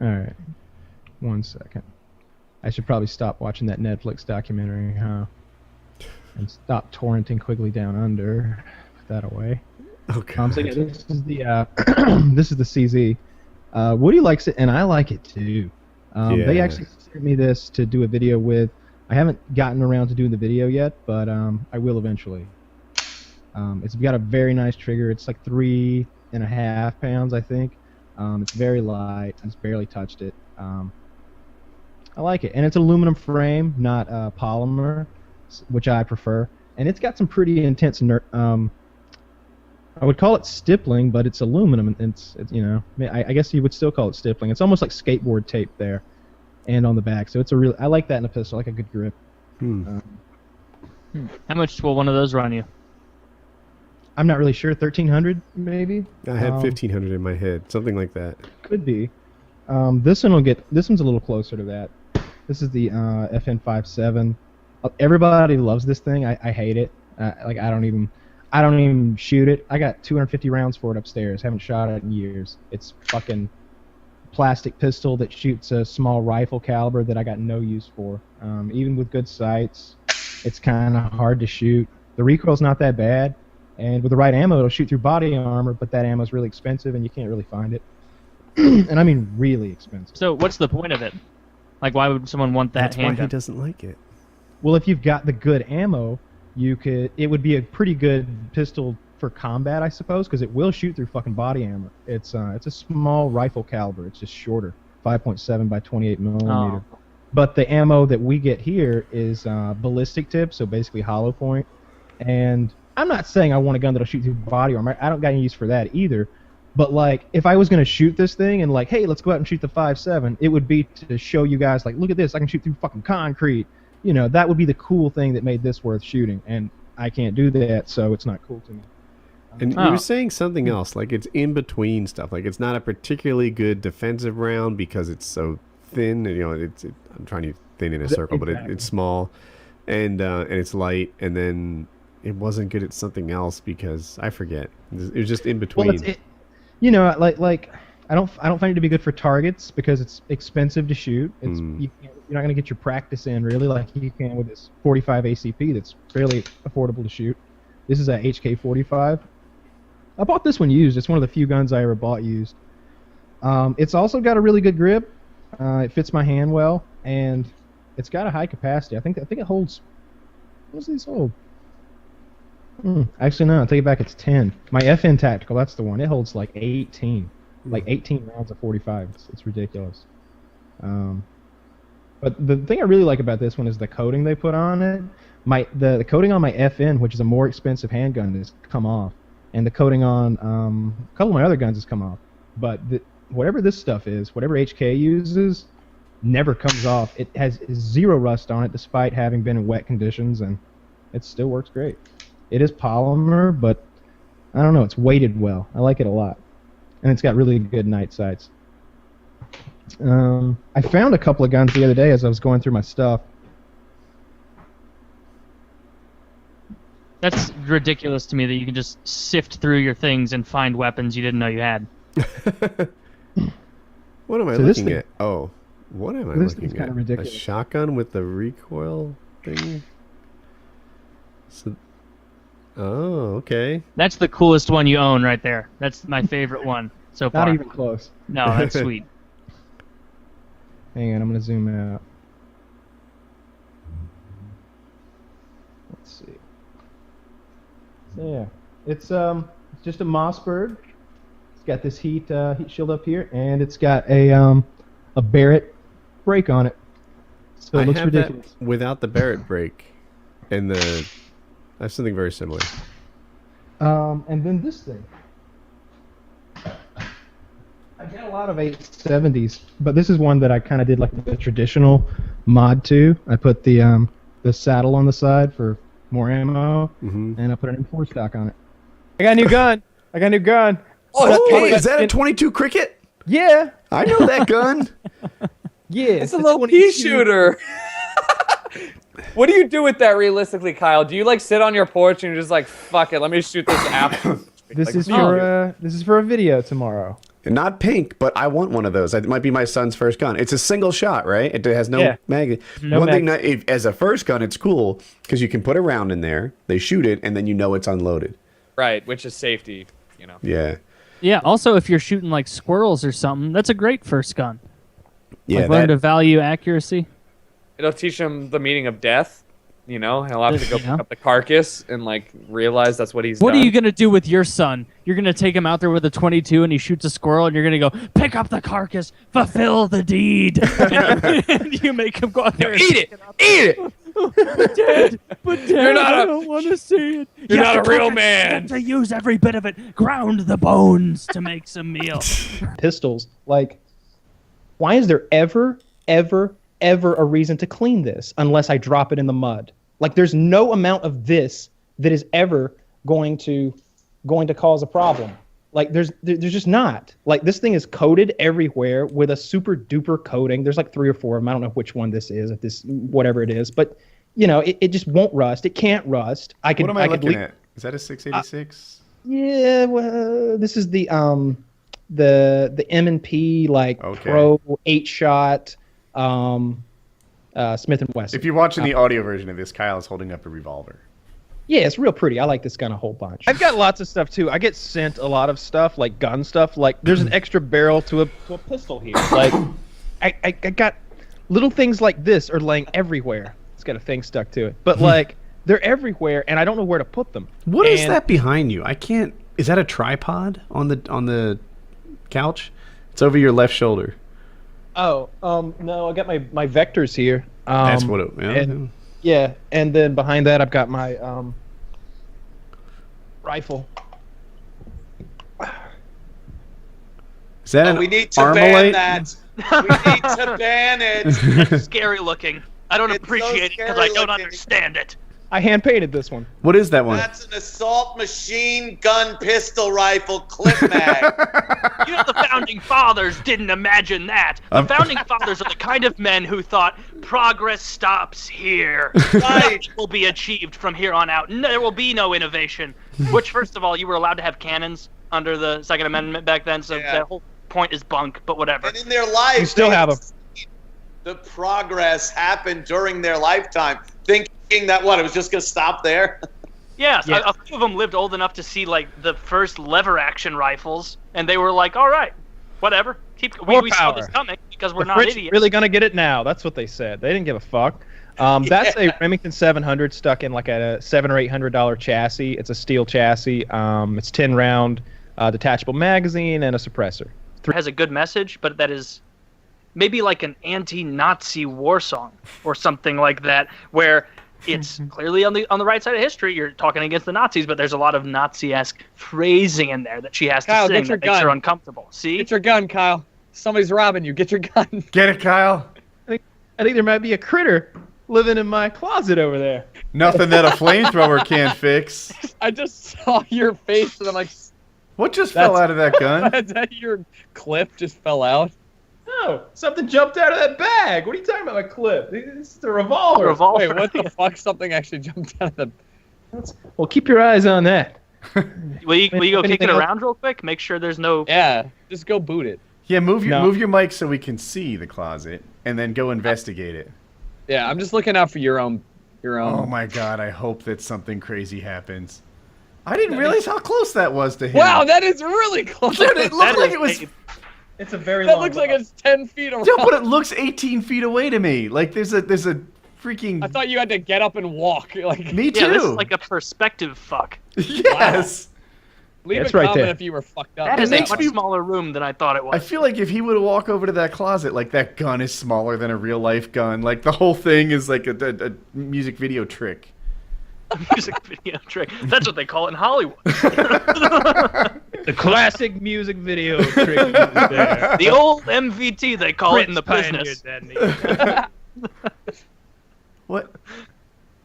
All right. 1 second. I should probably stop watching that Netflix documentary, huh? And stop torrenting Quigley Down Under. Put that away. Oh god. So yeah, this is the this is the CZ. Woody likes it, and I like it too. They Yeah. actually sent me this to do a video with. I haven't gotten around to doing the video yet, but I will eventually. It's got a very nice trigger. It's like 3.5 pounds, I think. It's very light. I just barely touched it. I like it, and it's aluminum frame, not polymer, which I prefer. And it's got some pretty intense I would call it stippling, but it's aluminum. It's you know, I guess you would still call it stippling. It's almost like skateboard tape there, and on the back. So it's a real. I like that in a pistol. I like a good grip. How much will one of those run you? I'm not really sure. 1,300 maybe. I had 1,500 in my head, something like that. Could be. This one will get. This one's a little closer to that. This is the FN57. Everybody loves this thing. I hate it. Like I don't even shoot it. I got 250 rounds for it upstairs. Haven't shot it in years. It's fucking plastic pistol that shoots a small rifle caliber that I got no use for. Even with good sights, it's kind of hard to shoot. The recoil's not that bad, and with the right ammo, it'll shoot through body armor. But that ammo's really expensive, and you can't really find it. And I mean really expensive. So what's the point of it? Like, why would someone want that That's why handgun? he doesn't like it. Well, if you've got the good ammo, it would be a pretty good pistol for combat, I suppose, because it will shoot through fucking body armor. It's a small rifle caliber. It's just shorter, 5.7 by 28 millimeter. Oh. But the ammo that we get here is ballistic tip, so basically hollow point. And I'm not saying I want a gun that'll shoot through body armor. I don't got any use for that either. But like, if I was gonna shoot this thing and like, hey, let's go out and shoot the 5.7, it would be to show you guys like, look at this, I can shoot through fucking concrete. You know, that would be the cool thing that made this worth shooting, and I can't do that, so it's not cool to me. And you were saying something else, like it's in between stuff. Like it's not a particularly good defensive round because it's so thin. And, you know, I'm trying to thin in a circle, but it's small, and it's light. And then it wasn't good at something else because I forget. It was just in between. Well, you know, like I don't find it to be good for targets because it's expensive to shoot. You're not going to get your practice in really like you can with this 45 ACP that's fairly affordable to shoot. This is a HK45. I bought this one used. It's one of the few guns I ever bought used. It's also got a really good grip. It fits my hand well, and it's got a high capacity. I think it holds. What does these hold? Actually, no. I take it back. It's 10. My FN Tactical. That's the one. It holds like 18. Like 18 rounds of 45. It's ridiculous. But the thing I really like about this one is the coating they put on it. The coating on my FN, which is a more expensive handgun, has come off, and the coating on a couple of my other guns has come off. But whatever this stuff is, whatever HK uses, never comes off. It has zero rust on it, despite having been in wet conditions, and it still works great. It is polymer, but I don't know. It's weighted well. I like it a lot, and it's got really good night sights. I found a couple of guns the other day as I was going through my stuff. That's ridiculous to me that you can just sift through your things and find weapons you didn't know you had. What am I So this looking thing- at? Oh, what am I this looking thing's at? kinda ridiculous. A shotgun with the recoil thing? So, Oh, okay. That's the coolest one you own right there. That's my favorite one so far. Not even close. No, that's sweet. Hang on, I'm gonna zoom out. Let's see. So yeah, it's just a Mossberg. It's got this heat shield up here, and it's got a Barrett brake on it. So it looks ridiculous. Without the Barrett brake, and I have something very similar. And then this thing. I get a lot of 870s, but this is one that I kind of did like the traditional mod to. I put the saddle on the side for more ammo, and I put an M4 stock on it. I got a new gun. Oh, is that a 22 Cricket? Yeah. I know that gun. Yeah. It's a little pea shooter. What do you do with that realistically, Kyle? Do you like sit on your porch and you're just like, fuck it, let me shoot this apple? This is for a video tomorrow. Not pink, but I want one of those. It might be my son's first gun. It's a single shot, right? It has no mag. One thing that, as a first gun, it's cool because you can put a round in there, they shoot it, and then you know it's unloaded. Right, which is safety, you know. Yeah. Yeah. Also, if you're shooting like squirrels or something, that's a great first gun. Yeah. Like learn to value accuracy. It'll teach him the meaning of death. You know, he'll have to go pick up the carcass and like realize that's what he's What done. are you gonna do with your son? You're gonna take him out there with a 22 and he shoots a squirrel, and you're gonna go pick up the carcass, fulfill the deed, and you make him go out there. Eat it. But Dad, I don't want to see it. You're not a real man. You have to use every bit of it. Ground the bones to make some meal. Pistols. Like, why is there ever a reason to clean this unless I drop it in the mud? Like, there's no amount of this that is ever going to cause a problem. Like, there's just not. Like, this thing is coated everywhere with a super duper coating. There's like 3 or 4 of them. I don't know which one this is, if this whatever it is, but you know, it just won't rust. It can't rust. What am I looking at? Is that a 686? Yeah, well, this is the M&P like Pro 8-shot Smith & Wesson. If you're watching the audio version of this, Kyle is holding up a revolver. Yeah, it's real pretty. I like this gun a whole bunch. I've got lots of stuff too. I get sent a lot of stuff, like gun stuff. Like there's an extra barrel to a pistol here. Like I got little things like this are laying everywhere. It's got a thing stuck to it, but like they're everywhere, and I don't know where to put them. What is that behind you? I can't. Is that a tripod on the couch? It's over your left shoulder. Oh, no, I got my vectors here. That's what it. Yeah, and then behind that I've got my rifle. Is that we need to ban that. We need to ban it. It's scary looking. I don't appreciate it because I don't understand it. I hand painted this one. What is that one? That's an assault machine gun pistol rifle clip mag. You know, the founding fathers didn't imagine that. The founding fathers are the kind of men who thought progress stops here. Nothing will be achieved from here on out. No, there will be no innovation. Which, first of all, you were allowed to have cannons under the Second Amendment back then, so that whole point is bunk. But whatever. And in their life, you still have them. The progress happened during their lifetime, thinking that it was just going to stop there. Yes, a few of them lived old enough to see like the first lever action rifles, and they were like, "All right, whatever, we saw this coming because we're not idiots." Really gonna get it now? That's what they said. They didn't give a fuck. That's a Remington 700 stuck in like a $700 or $800 chassis. It's a steel chassis. It's 10 round, detachable magazine and a suppressor. It has a good message, but that is maybe like an anti-Nazi war song or something like that, where it's clearly on the right side of history. You're talking against the Nazis, but there's a lot of Nazi-esque phrasing in there that she has to sing that makes her uncomfortable. See? Get your gun, Kyle. Somebody's robbing you. Get your gun. Get it, Kyle. I think there might be a critter living in my closet over there. Nothing that a flamethrower can't fix. I just saw your face, and I'm like, what just fell out of that gun? That your clip just fell out? No, something jumped out of that bag. What are you talking about, my clip? It's a revolver. Wait, what the fuck? Something actually jumped out of the... Well, keep your eyes on that. Will you go kick it around real quick? Make sure there's no... Yeah, just go boot it. Yeah, move your mic so we can see the closet, and then go investigate it. Yeah, I'm just looking out for your own... Oh my god, I hope that something crazy happens. I didn't realize how close that was to him. Wow, that is really close. Dude, it looked like it was. It's a very That long looks like bow. it's 10 feet around. Yeah, but it looks 18 feet away to me. Like there's a freaking. I thought you had to get up and walk. Like Me too. Yeah, this is like a perspective fuck. Yes. Leave It's a right comment there. if you were fucked up. That is a makes much me- smaller room than I thought it was. I feel like if he would walk over to that closet, like that gun is smaller than a real life gun. Like the whole thing is like a music video trick. A music video trick. That's what they call it in Hollywood. The classic music video trick. There. The old MVT, they call it in the Prince business. pioneered that. What?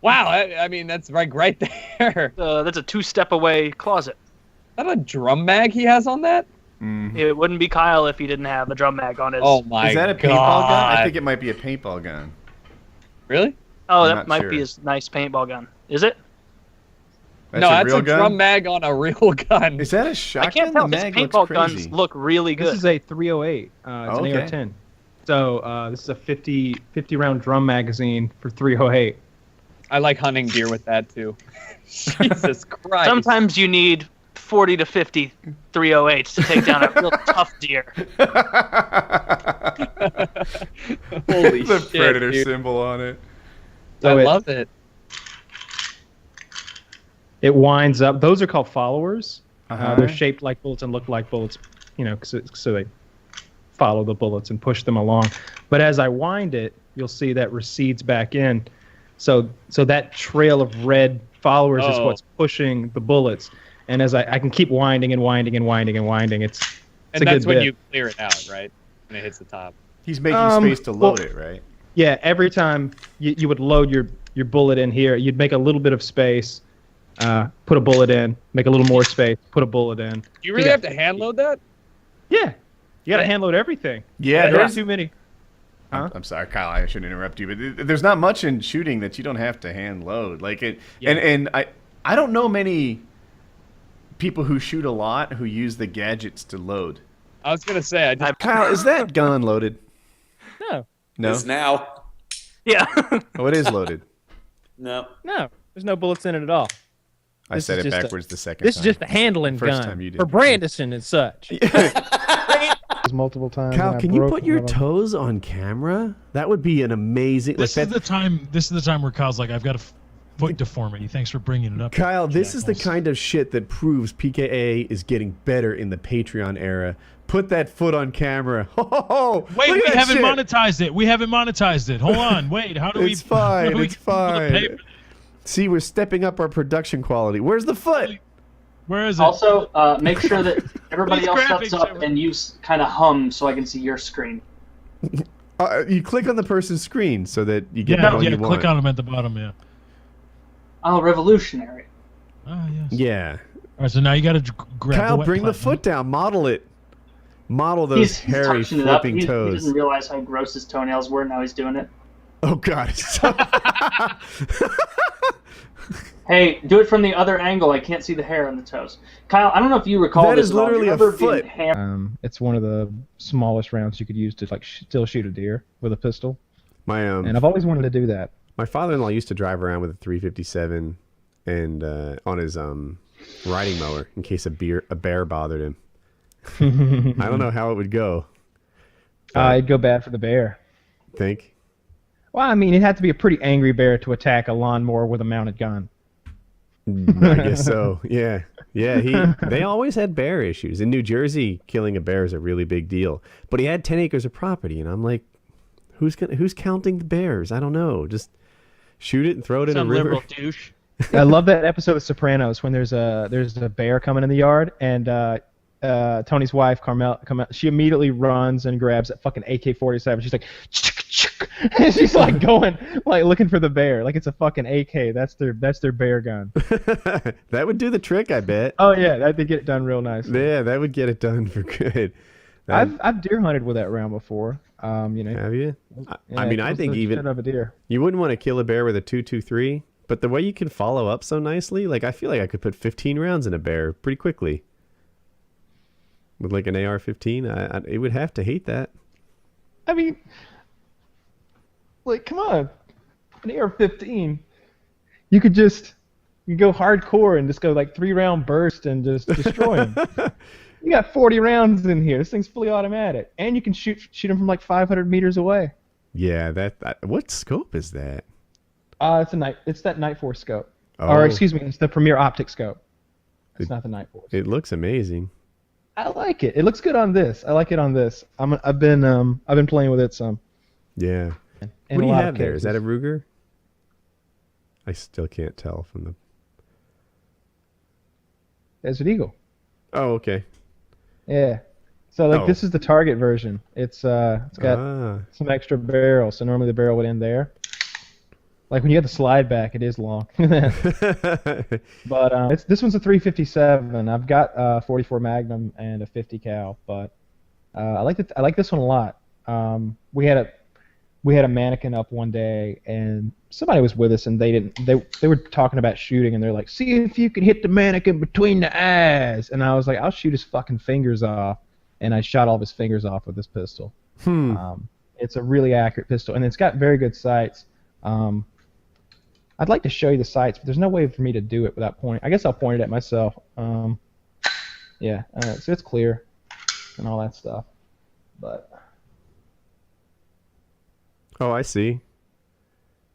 Wow, I mean that's right there. That's a 2-step away closet. Is that a drum mag he has on that? It wouldn't be Kyle if he didn't have a drum mag on his. Oh my god. Is that a paintball gun? I think it might be a paintball gun. Really? Oh, I'm that not might sure. be his nice paintball gun. Is it? No, that's real a gun? drum mag on a real gun. Is that a I shotgun? can't tell. The His mag paintball looks guns crazy. look really good. This is a 308. It's an Okay. AR-10. So this is a 50 round drum magazine for 308. I like hunting deer with that too. Jesus Christ. Sometimes you need 40 to 50 308s to take down a real tough deer. Holy the shit, predator dude. symbol on it. So I love it. It winds up. Those are called followers. Uh-huh. They're shaped like bullets and look like bullets, you know, so they follow the bullets and push them along. But as I wind it, you'll see that recedes back in. So that trail of red followers is what's pushing the bullets. And as I can keep winding and winding and winding and winding, it's And a that's good when bit. you clear it out, right? When it hits the top. He's making space to load it, right? Yeah, every time you would load your bullet in here, you'd make a little bit of space, put a bullet in, make a little more space, put a bullet in. Do you really have to hand load that? Yeah. You got to hand load everything. Yeah, There's too many. Huh? I'm sorry, Kyle. I shouldn't interrupt you, but there's not much in shooting that you don't have to hand load. Like it, Yeah. and I don't know many people who shoot a lot who use the gadgets to load. I was gonna say, I just Kyle, is that gun loaded? No. No. It's now. Yeah. Oh, it is loaded. No. No. There's no bullets in it at all. I This said is it just backwards the second This time. is just a handling First gun time you did. for brandishing and such. Multiple times. Kyle, and I can you broke put your one of them. toes on camera? That would be an amazing. This like is that, the time where Kyle's like, I've got a foot deformity. Thanks for bringing it up. Kyle, this is the Jackals. kind of shit that proves PKA is getting better in the Patreon era. Put that foot on camera. Oh, Wait, look we at that haven't shit. monetized it. We haven't monetized it. Hold on. Wait, how do we? It's fine. how do we It's get people to pay fine. for- See, we're stepping up our production quality. Where's the foot? Where is it? Also, make sure that everybody These else graphics steps up and you kind of hum so I can see your screen. You click on the person's screen so that you get the Yeah, one yeah. you Click want. on them at the bottom. Yeah. Oh, revolutionary. Oh yes. Yeah. All right. So now you got to grab. Kyle, wet bring the platform. foot down. Model it. Model those He's hairy touching it up. flipping He toes. doesn't realize how gross his toenails were. Now he's doing it. Oh God. Hey, do it from the other angle. I can't see the hair on the toes. Kyle, I don't know if you recall That this. is at all. Do you literally a remember being foot. It's one of the smallest rounds you could use to like still shoot a deer with a pistol. My And I've always wanted to do that. My father-in-law used to drive around with a 357 and on his riding mower in case a bear bothered him. I don't know how it would go. It'd go bad for the bear. Think? Well, I mean, it had to be a pretty angry bear to attack a lawnmower with a mounted gun. I guess so. Yeah. Yeah, they always had bear issues. In New Jersey, killing a bear is a really big deal. But he had 10 acres of property, and I'm like, who's counting the bears? I don't know. Just shoot it and throw it in a Some river. liberal douche. I love that episode of Sopranos when there's a bear coming in the yard and Tony's wife Carmel, she immediately runs and grabs that fucking AK-47. She's like, and she's like going like looking for the bear like it's a fucking AK. That's their bear gun. That would do the trick, I bet. Oh yeah, that did get it done real nice. Yeah, that would get it done for good. I've deer hunted with that round before. You know. Have you? Yeah, I mean, it I kills think the even shit out of a deer. you wouldn't want to kill a bear with a 2.23, but the way you can follow up so nicely, like I feel like I could put 15 rounds in a bear pretty quickly. With like an AR-15, it would have to hate that. I mean, like, come on, an AR-15. You could just You go hardcore and just go like 3-round burst and just destroy him. You got 40 rounds in here. This thing's fully automatic, and you can shoot them from like 500 meters away. Yeah, that what scope is that? It's that Night Force scope, Oh. or excuse me, it's the Premier Optic scope. It's not the Night Force. It looks amazing. I like it. It looks good on this. I like it on this. I've been playing with it some. Yeah. And What do a you lot have of there? Is that a characters. Ruger? I still can't tell from the. Desert Eagle. Oh, okay. Yeah. So like Oh. this is the target version. It's got some extra barrels. So normally the barrel would end there. Like when you have the slide back, it is long. But this one's a 357. I've got a 44 Magnum and a 50 cal, but I like this one a lot. We had a mannequin up one day, and somebody was with us, and they were talking about shooting, and they're like, see if you can hit the mannequin between the eyes. And I was like, I'll shoot his fucking fingers off. And I shot all of his fingers off with this pistol. It's a really accurate pistol, and it's got very good sights. I'd like to show you the sights, but there's no way for me to do it without pointing. I guess I'll point it at myself. Yeah, so it's clear and all that stuff. But Oh, I see.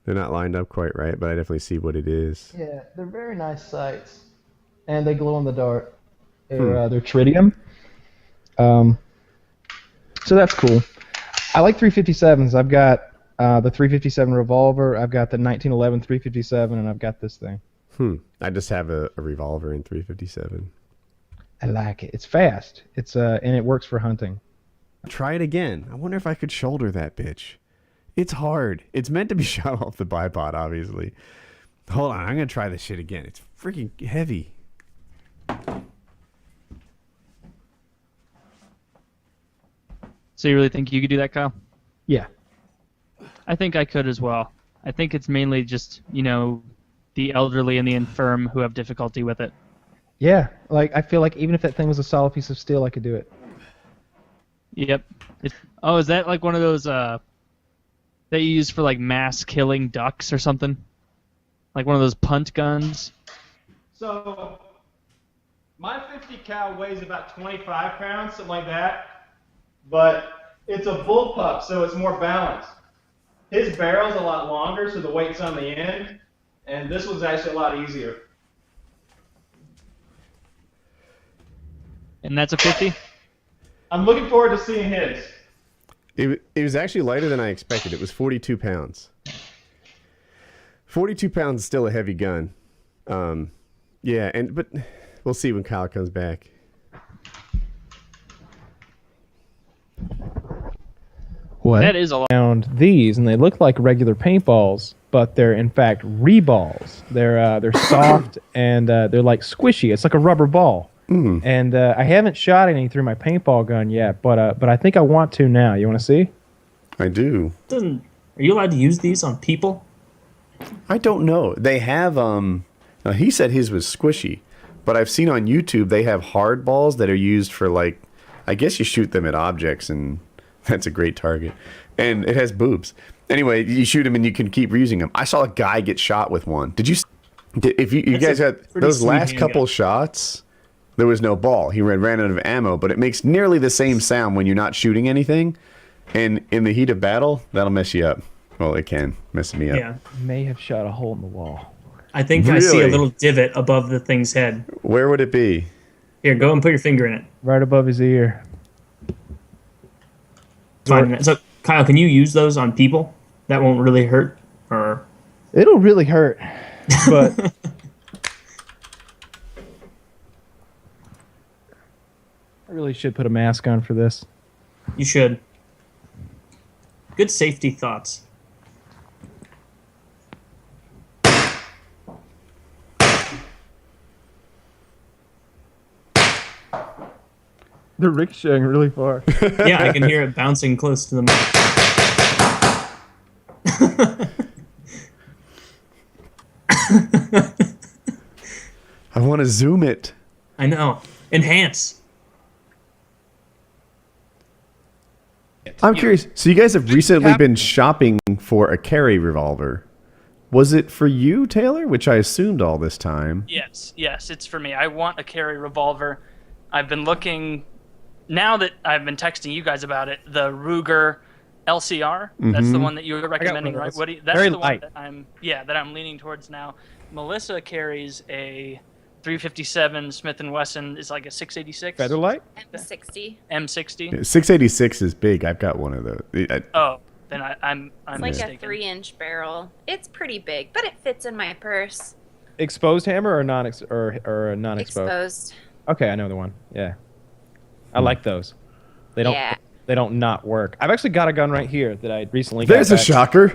They're not lined up quite right, but I definitely see what it is. yeah, they're very nice sights, and they glow in the dark. They're tritium. So that's cool. I like 357s. I've got the 357 revolver. I've got the 1911 357, and I've got this thing. I just have a revolver in 357. I like it. It's fast. It's and it works for hunting. Try it again. I wonder if I could shoulder that bitch. It's hard. It's meant to be shot off the bipod, obviously. Hold on, I'm gonna try this shit again. It's freaking heavy. So you really think you could do that, Kyle? Yeah. I think I could as well. I think it's mainly just, the elderly and the infirm who have difficulty with it. Yeah, like I feel like even if that thing was a solid piece of steel, I could do it. Yep. Is that like one of those that you use for like mass killing ducks or something? Like one of those punt guns? So, my 50 cal weighs about 25 pounds, something like that. But it's a bullpup, so it's more balanced. His barrel's a lot longer, so the weight's on the end, and this one's actually a lot easier. And that's a 50? I'm looking forward to seeing his. It was actually lighter than I expected. It was 42 pounds. 42 pounds is still a heavy gun. Yeah, but we'll see when Kyle comes back. What? That is a lot. Found these, and they look like regular paintballs, but they're in fact reballs. They're soft and they're like squishy. It's like a rubber ball. And I haven't shot any through my paintball gun yet, but I think I want to now. You want to see? I do. Are you allowed to use these on people? I don't know. They have now he said his was squishy, but I've seen on YouTube they have hard balls that are used for like, I guess you shoot them at objects, and that's a great target. And it has boobs. Anyway, you shoot them and you can keep reusing them. I saw a guy get shot with one. Did you? If you guys had those last couple shots, there was no ball. He ran out of ammo, but it makes nearly the same sound when you're not shooting anything. And in the heat of battle, that'll mess you up. Well, it can mess me up. Yeah. May have shot a hole in the wall. I think I see a little divot above the thing's head. Where would it be? Here, go and put your finger in it. Right above his ear. Fine. So, Kyle, can you use those on people? That won't really hurt? Or It'll really hurt, but I really should put a mask on for this. you should. Good safety thoughts. They're ricocheting really far. Yeah, I can hear it bouncing close to the mic. I want to zoom it. I know. Enhance. I'm curious. So you guys have recently been shopping for a carry revolver. Was it for you, Taylor? Which I assumed all this time. Yes, it's for me. I want a carry revolver. I've been looking. Now that I've been texting you guys about it, the Ruger LCR. That's the one that you were recommending, right? That's Very the one light. that I'm leaning towards now. Melissa carries a 357 Smith & Wesson. Is like a 686 Featherlight. M60. M60. 686 is big. I've got one of those. Oh, then I'm It's like mistaken. a 3-inch barrel. It's pretty big, but it fits in my purse. Exposed hammer or or non-exposed? Exposed. Okay, I know the one. Yeah, I like those. They don't. Yeah. They don't not work. I've actually got a gun right here that I recently got. There's a back. shocker.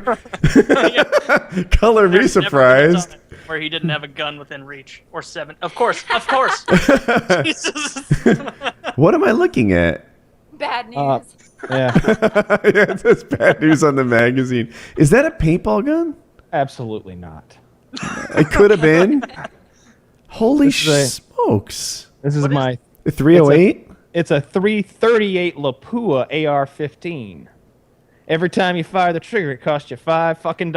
Color me There's never been a surprised. time where he didn't have a gun within reach, or 7. Of course. Jesus. What am I looking at? Bad news. Yeah. Yeah, it says bad news on the magazine. Is that a paintball gun? Absolutely not. It could have been. Holy This is a- smokes. This is my 308? It's a 338 Lapua AR-15. Every time you fire the trigger, it costs you $5 fucking.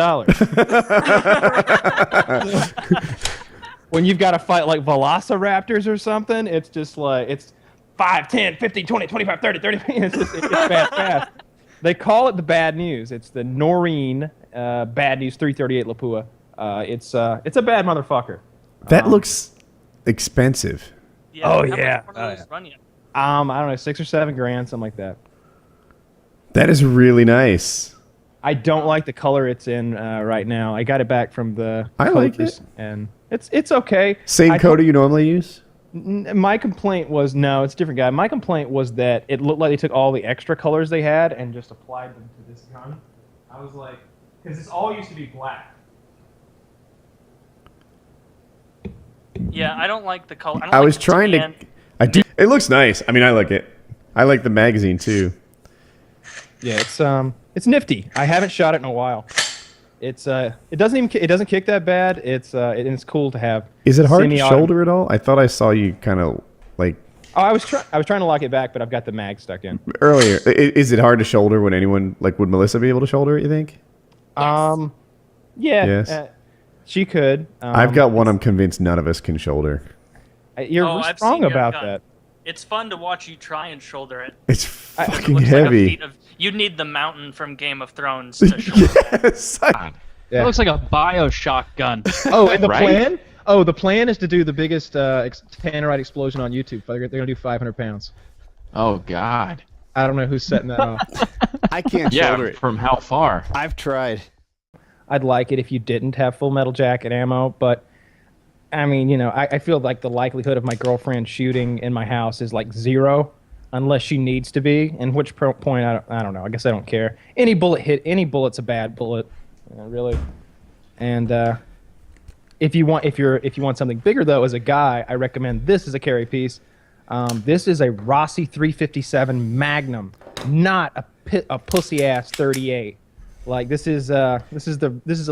When you've got to fight like velociraptors or something, it's just like it's 5, 10, 15, 20, 25, 30, 30. It's fast. They call it the bad news. It's the Noreen bad news 338 Lapua. It's a bad motherfucker. That looks expensive. Yeah, Oh, how much yeah. one of those run you? I don't know, $6 or $7 grand, something like that. That is really nice. I don't like the color it's in right now. I got it back from the I like colors, it. and it's okay. Same coder you normally use? My complaint was no, it's a different guy. My complaint was that it looked like they took all the extra colors they had and just applied them to this gun. I was like, because this all used to be black. Yeah, I don't like the color. I was trying to. I do. It looks nice. I mean, I like it. I like the magazine too. Yeah, it's nifty. I haven't shot it in a while. It doesn't kick that bad. It's cool to have. Is it hard to semi-auto- shoulder at all? I thought I saw you kind of like Oh, I was trying to lock it back, but I've got the mag stuck in. earlier. Is it hard to shoulder when anyone like would Melissa be able to shoulder it? You think? Yeah. Yes. She could. I've got one. I'm convinced none of us can shoulder. You're I've wrong seen your about gun. that. It's fun to watch you try and shoulder it. It's It fucking looks like a heavy. feat of- you'd need the mountain from Game of Thrones to shoulder that. Yes. It looks like a Bioshock gun. Oh, and the Right? plan? Oh, the plan is to do the biggest tannerite explosion on YouTube. They're gonna do 500 pounds. Oh God. I don't know who's setting that off. I can't Yeah, shoulder it. from how far? I've tried. I'd like it if you didn't have full metal jacket ammo, but I mean, you know, I feel like the likelihood of my girlfriend shooting in my house is like 0, unless she needs to be. And which point I don't know. I guess I don't care. Any bullet's a bad bullet, really. And if you want something bigger though, as a guy, I recommend this as a carry piece. This is a Rossi 357 Magnum, not a pussy ass 38. Like this is a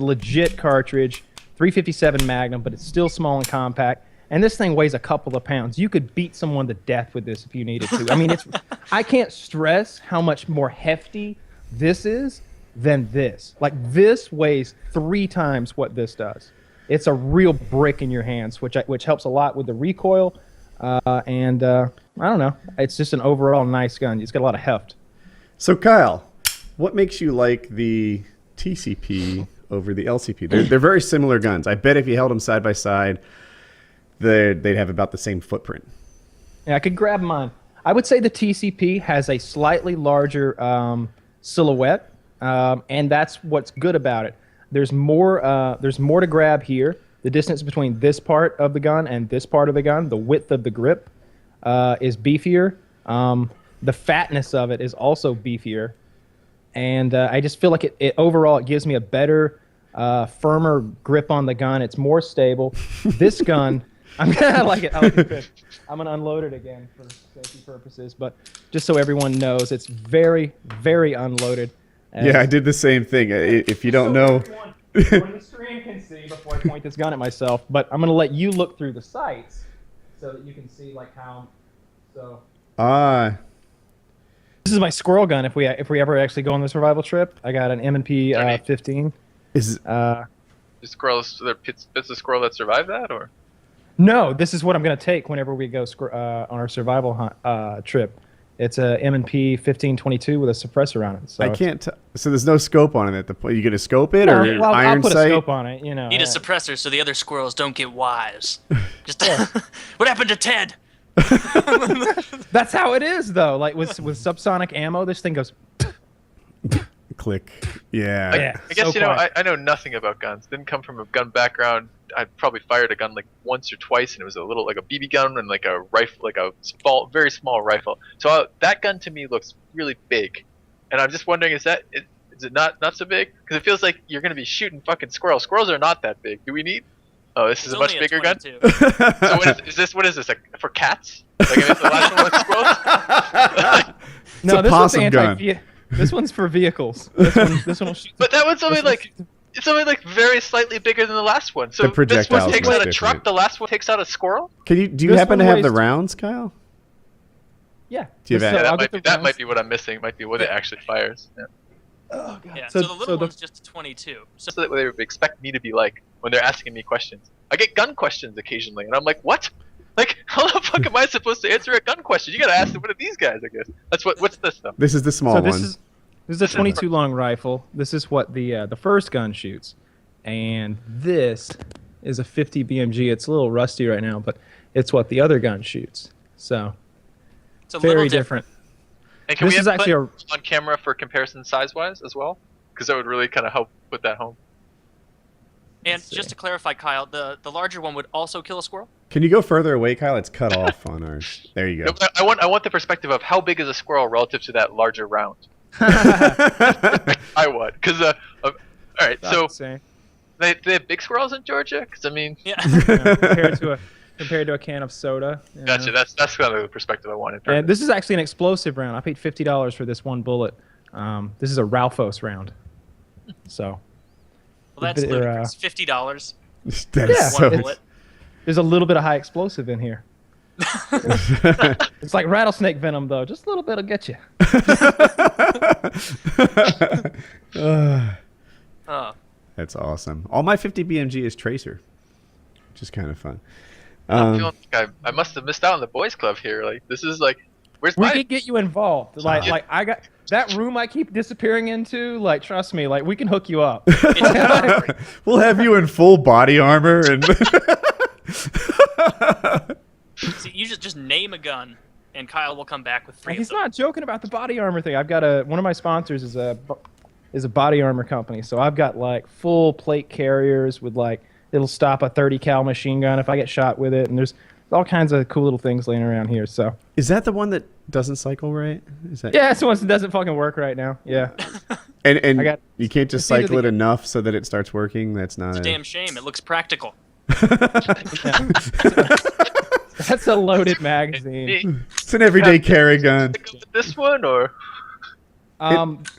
legit cartridge, 357 Magnum, but it's still small and compact. And this thing weighs a couple of pounds. You could beat someone to death with this if you needed to. I mean, I can't stress how much more hefty this is than this. Like this weighs 3 times what this does. It's a real brick in your hands, which helps a lot with the recoil. And I don't know. It's just an overall nice gun. It's got a lot of heft. So Kyle, what makes you like the TCP over the LCP? They're very similar guns. I bet if you held them side by side, they'd have about the same footprint. Yeah, I could grab mine. I would say the TCP has a slightly larger silhouette, and that's what's good about it. There's more to grab here. The distance between this part of the gun and this part of the gun, the width of the grip, is beefier. The fatness of it is also beefier. And I just feel like it overall it gives me a better, firmer grip on the gun. It's more stable. This gun, I like it. I like the fit. I'm gonna unload it again for safety purposes, but just so everyone knows, it's very, very unloaded. Yeah, I did the same thing. If you don't know, Everyone on the screen can see before I point this gun at myself, but I'm gonna let you look through the sights so that you can see like how. So. This is my squirrel gun. If we ever actually go on the survival trip, I got an M&P 15. Is The squirrels, the bits of squirrel that survive that, or? No, this is what I'm going to take whenever we go on our survival hunt, trip. It's a M&P 1522 with a suppressor on it. So I can't. So there's no scope on it at the point. You gonna scope it or well, iron I'll put sight? a scope on it. You know. Need a suppressor so the other squirrels don't get wise. Just what happened to Ted? That's how it is, though. Like with subsonic ammo, this thing goes. Click. Yeah. I guess so I know nothing about guns. Didn't come from a gun background. I probably fired a gun like once or twice, and it was a little like a BB gun and like a rifle, like a small, very small rifle. So that gun to me looks really big, and I'm just wondering, is it not so big? Because it feels like you're gonna be shooting fucking squirrels. Squirrels are not that big. Do we need? Oh, this is a much bigger gun. So what is this like for cats? Like if the last one was squirrels? No, this one's anti. This one's for vehicles. This one will shoot. But that one's only like. It's only like very slightly bigger than the last one. So The this one projectile's takes much out a different. truck, the last one takes out a squirrel? Do you This happen to one have the weighs- rounds, Kyle? Yeah. Do you have Yeah, that? that might be what I'm missing. Might be what it actually fires. Yeah. Oh god. Yeah, so the little one's just a 22. So that they would expect me to be like when they're asking me questions. I get gun questions occasionally, and I'm like, what? Like, how the fuck am I supposed to answer a gun question? You gotta ask one of these guys, I guess. What's this stuff? This is the small one. This is a 22 long rifle. This is what the first gun shoots, and this is a 50 BMG. It's a little rusty right now, but it's what the other gun shoots. So it's a very little different. And can This we is have actually on camera for comparison size-wise as well? Because that would really kind of help put that home. And just to clarify, Kyle, the larger one would also kill a squirrel? Can you go further away, Kyle? It's cut off on ours. There you go. No, but I want the perspective of how big is a squirrel relative to that larger round. I would, because all right, so they have big squirrels in Georgia, because I mean, yeah. Compared to a can of soda. You Gotcha. know. That's kind of the perspective I wanted. And this is actually an explosive round. I paid $50 for this one bullet. This is a Ralphos round. So. Well, that's ludicrous. $50. That is so- One bullet. There's a little bit of high explosive in here. It's like rattlesnake venom, though. Just a little bit will get you. That's awesome. All my 50 BMG is Tracer, which is kind of fun. I'm feeling like I must have missed out on the boys' club here. Like this is like, where's We my? could get you involved. Like I got that room I keep disappearing into. Like, trust me. Like, we can hook you up. We'll have you in full body armor and. See, you just name a gun, and Kyle will come back with 3 He's of them. not joking about the body armor thing. I've got one of my sponsors is a body armor company, so I've got like full plate carriers with like it'll stop a 30 cal machine gun if I get shot with it, and there's all kinds of cool little things laying around here. So Is that the one that doesn't cycle right? Is that? yeah, it's the one that doesn't fucking work right now. Yeah. And I got- you can't just it's either cycle it the- enough so that it starts working. That's not It's a damn shame. It looks practical. That's a loaded magazine. It's an everyday carry gun. This one or?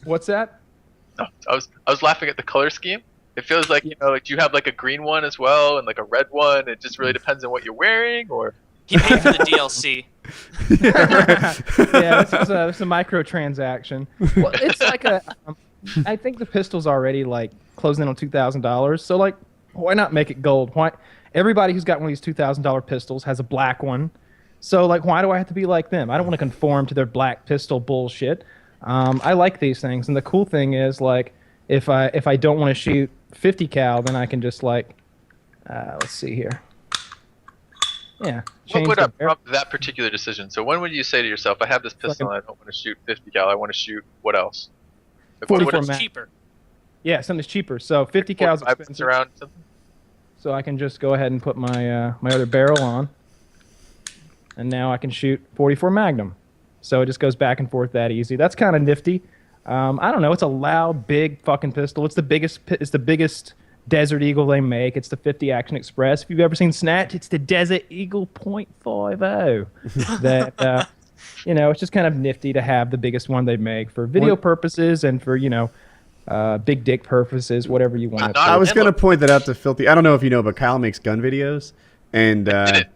What's that? No, I was laughing at the color scheme. It feels like like you have like a green one as well and like a red one. It just really depends on what you're wearing, or. He paid for the DLC. Yeah, this is a microtransaction. Well, it's like I think the pistol's already like closing in on $2,000. So like, why not make it gold? Why? Everybody who's got one of these $2,000 pistols has a black one. So like, why do I have to be like them? I don't want to conform to their black pistol bullshit. I like these things, and the cool thing is like, if I don't want to shoot 50 cal, then I can just like, let's see here. Yeah. What would prompt that particular decision? So when would you say to yourself, I have this pistol and I don't want to shoot 50 cal, I want to shoot what else? Like, 44 what mag. Cheaper. Yeah, something's cheaper. So 50 cal is 45 expensive. around something? So I can just go ahead and put my my other barrel on, and now I can shoot 44 Magnum. So it just goes back and forth that easy. That's kind of nifty. I don't know. It's a loud, big fucking pistol. It's the biggest Desert Eagle they make. It's the 50 Action Express. If you've ever seen Snatch, it's the Desert Eagle .50. That it's just kind of nifty to have the biggest one they make for video purposes and for big dick purposes, whatever you want. I was going to point that out to Filthy. I don't know if you know, but Kyle makes gun videos, and It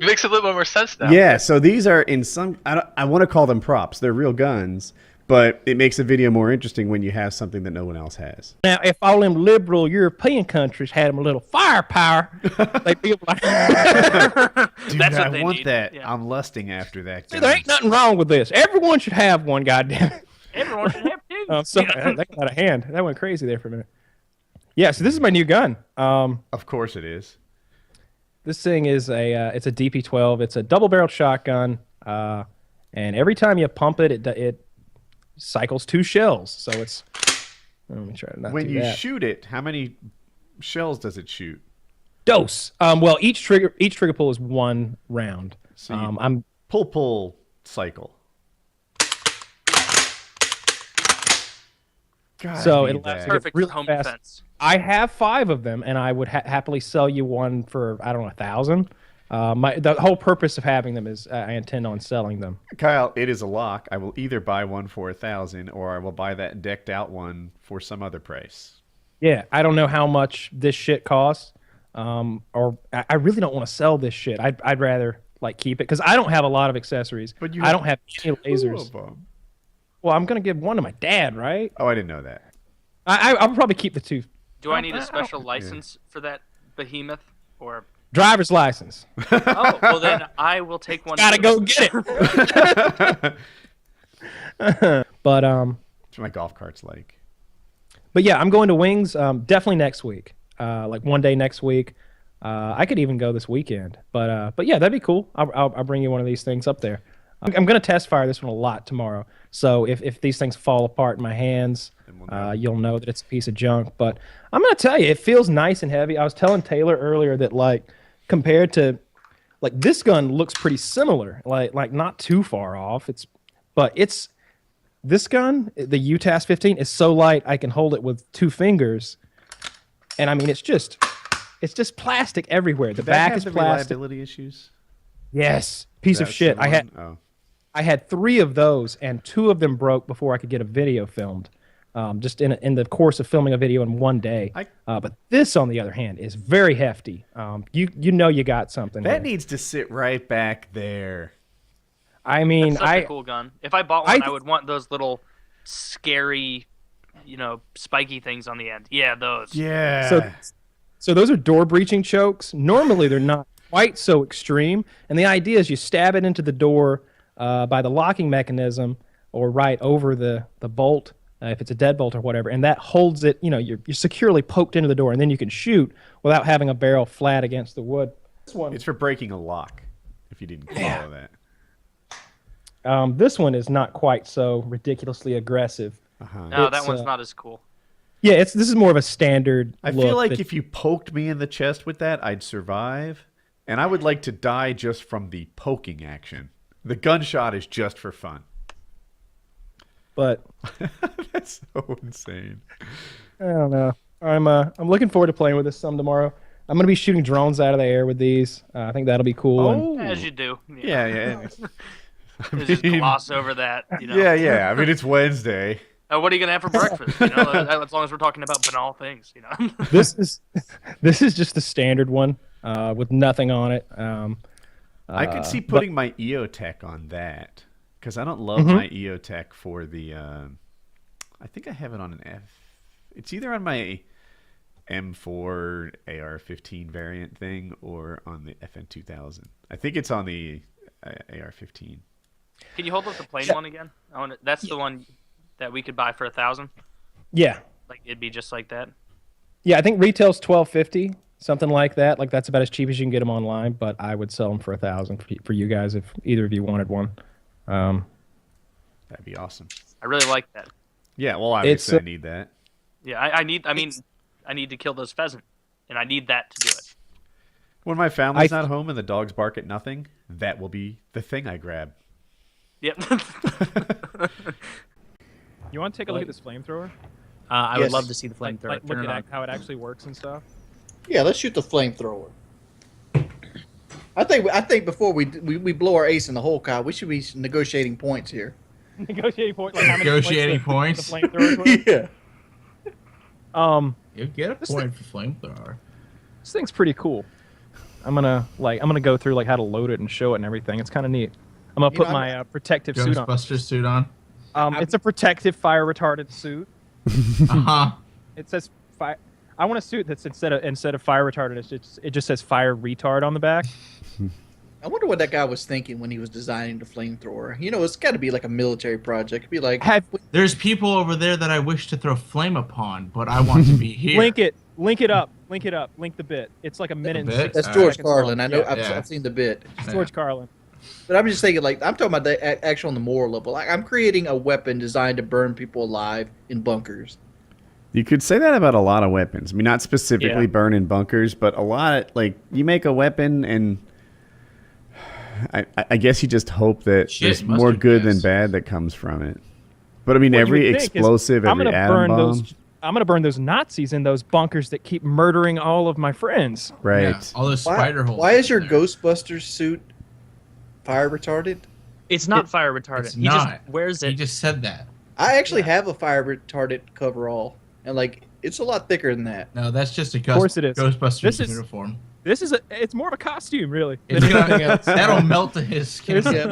makes a little bit more sense now. yeah. So these are in some. I want to call them props. They're real guns, but it makes a video more interesting when you have something that no one else has. Now, if all them liberal European countries had them a little firepower, they'd be able to. Dude, That's what I they want need. that. Yeah. I'm lusting after that. See, there ain't nothing wrong with this. Everyone should have one, goddamn it. Everyone should have two. Oh, sorry, that got out of hand. That went crazy there for a minute. Yeah, so this is my new gun. Of course it is. This thing is it's a DP12. It's a double-barreled shotgun, and every time you pump it, it cycles 2 shells. So it's. Let me try to not When do you that. shoot it, how many shells does it shoot? Dose. Well, each trigger pull is 1 round. So you I'm pull cycle. God, so I need it lasts that. Perfect really for home fast. defense. I have 5 of them, and I would happily sell you one for I don't know 1,000. The whole purpose of having them is I intend on selling them. Kyle, it is a lock. I will either buy one for 1,000 or I will buy that decked out one for some other price. Yeah, I don't know how much this shit costs, or I really don't want to sell this shit. I'd rather like keep it because I don't have a lot of accessories. But you I have don't have any 2 lasers. of them. Well, I'm gonna give one to my dad, right? Oh, I didn't know that. I'll probably keep the 2. Do I need a special license for that behemoth? Or Driver's license. oh, well then I will take one. Gotta go get it. But That's what my golf cart's like. But yeah, I'm going to Wings definitely next week. Like one day next week. I could even go this weekend. But yeah, that'd be cool. I'll bring you one of these things up there. I'm going to test fire this one a lot tomorrow. So if these things fall apart in my hands, you'll know that it's a piece of junk. But I'm going to tell you, it feels nice and heavy. I was telling Taylor earlier that like compared to like this gun looks pretty similar, like not too far off. But this gun, the UTAS 15, is so light I can hold it with 2 fingers, and I mean it's just plastic everywhere. The back is plastic. Reliability issues. Yes, piece of That's shit. the one? Oh. I had 3 of those, and 2 of them broke before I could get a video filmed. Just in the course of filming a video in one day. But this, on the other hand, is very hefty. You know you got something. That here. needs to sit right back there. I mean, That's such a cool gun. If I bought one, I would want those little scary, spiky things on the end. Yeah, those. Yeah. So those are door breaching chokes. Normally they're not quite so extreme, and the idea is you stab it into the door by the locking mechanism or right over the bolt. If it's a deadbolt or whatever, and that holds it, you're securely poked into the door, and then you can shoot without having a barrel flat against the wood. This one, It's for breaking a lock, if you didn't follow that. this one is not quite so ridiculously aggressive. No, that one's not as cool. Yeah, this is more of a standard. I feel like if you poked me in the chest with that, I'd survive, and I would like to die just from the poking action. The gunshot is just for fun. But that's so insane. I don't know. I'm looking forward to playing with this some tomorrow. I'm gonna be shooting drones out of the air with these. I think that'll be cool. Oh. As you do. Yeah. Just gloss over that. Yeah. I mean, it's Wednesday. What are you gonna have for breakfast? As long as we're talking about banal things. This is just the standard one with nothing on it. I could see putting my EOTech on that. Because I don't love my EOTech for the, I think I have it on an F. It's either on my M4 AR-15 variant thing or on the FN2000. I think it's on the AR-15. Can you hold up the plain one again? That's the one that we could buy for 1,000. Yeah. Like it'd be just like that. Yeah, I think retail's $1,250, something like that. Like that's about as cheap as you can get them online. But I would sell them for 1,000 for you guys if either of you wanted one. That'd be awesome. I really like that. Yeah, well, obviously I need that. Yeah, I need to kill those pheasant, and I need that to do it. When my family's not home and the dogs bark at nothing, that will be the thing I grab. Yep. You want to take a look at this flamethrower? I would love to see the flamethrower. Look at how it actually works and stuff. Yeah, let's shoot the flamethrower. I think before we blow our ace in the hole, Kyle, we should be negotiating points here. Negotiating points. Like how many Negotiating points. points. The flamethrowers Yeah. You get a point for flamethrower. This thing's pretty cool. I'm gonna go through like how to load it and show it and everything. It's kind of neat. I'm gonna put my protective suit on. Ghostbuster suit on. It's a protective fire retardant suit. It says fire. I want a suit that's instead of fire retardant, it just says fire retard on the back. I wonder what that guy was thinking when he was designing the flamethrower. You know, it's got to be like a military project. It'd be like, There's people over there that I wish to throw flame upon, but I want to be here. Link it up, link the bit. It's like a minute and 60 that's George seconds Carlin. long. I know. Yeah. I've seen the bit. It's George Carlin. But I'm just thinking, like, I'm talking about the actual on the moral level. Like, I'm creating a weapon designed to burn people alive in bunkers. You could say that about a lot of weapons. I mean, not specifically burn in bunkers, but a lot. Like, you make a weapon, and I guess you just hope that there's more good than bad that comes from it. But I mean, every explosive, every atom bomb. I'm gonna burn those Nazis in those bunkers that keep murdering all of my friends. Right. Yeah, all those spider holes. Why is your Ghostbusters suit fire retardant? It's not fire retardant. It's he not. just wears it. He just said that. I actually have a fire retardant coverall, and like it's a lot thicker than that. No, that's just a Of course it is. Ghostbusters uniform. It's more of a costume, really. It's gonna, that'll melt to his skin. Yeah, I'm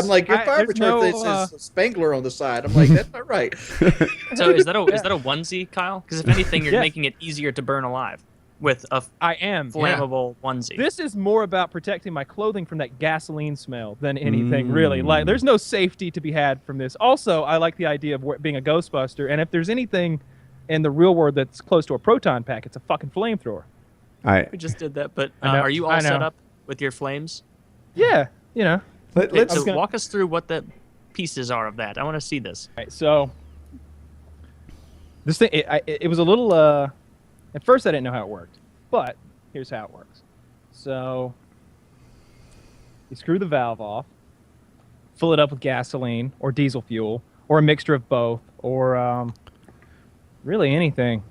like your fire retardant says Spangler on the side. I'm like, that's not right. So is that a onesie, Kyle? Because if anything, you're making it easier to burn alive with a flammable onesie. This is more about protecting my clothing from that gasoline smell than anything, really. Like, there's no safety to be had from this. Also, I like the idea of being a Ghostbuster, and if there's anything in the real world that's close to a proton pack, it's a fucking flamethrower. We just did that, but are you all set up with your flames? Yeah, you know. Let's walk us through what the pieces are of that. I want to see this. Right, so this thing, it was a little. At first, I didn't know how it worked, but here's how it works. So you screw the valve off, fill it up with gasoline or diesel fuel or a mixture of both, or really anything.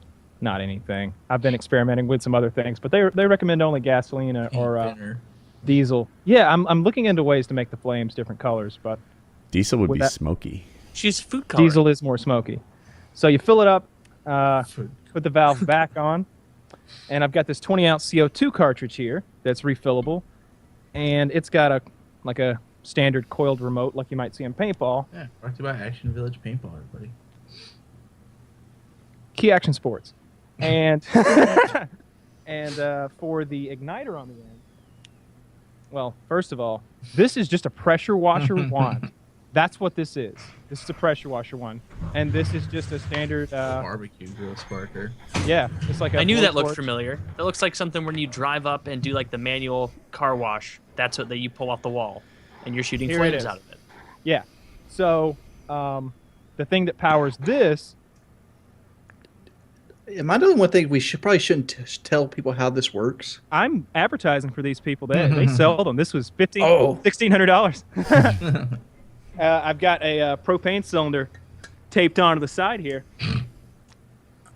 Not anything. I've been experimenting with some other things, but they recommend only gasoline or diesel. Yeah, I'm looking into ways to make the flames different colors, but diesel would be smoky. She's food coloring. Diesel is more smoky. So you fill it up, put the valve back on, and I've got this 20-ounce CO2 cartridge here that's refillable, and it's got a standard coiled remote like you might see in paintball. Yeah, brought to you by Action Village Paintball, everybody. Key Action Sports. And and for the igniter on the end, well, first of all, this is just a pressure washer wand. That's what this is. This is a pressure washer wand, and this is just a standard barbecue grill sparker. Yeah, it's like I knew that looked familiar. That looks like something when you drive up and do like the manual car wash. That's what you pull off the wall, and you're shooting flames out of it. Yeah. So the thing that powers this. Am I the only one thing we probably shouldn't tell people how this works? I'm advertising for these people. They sell them. This was $1,600. I've got a propane cylinder taped onto the side here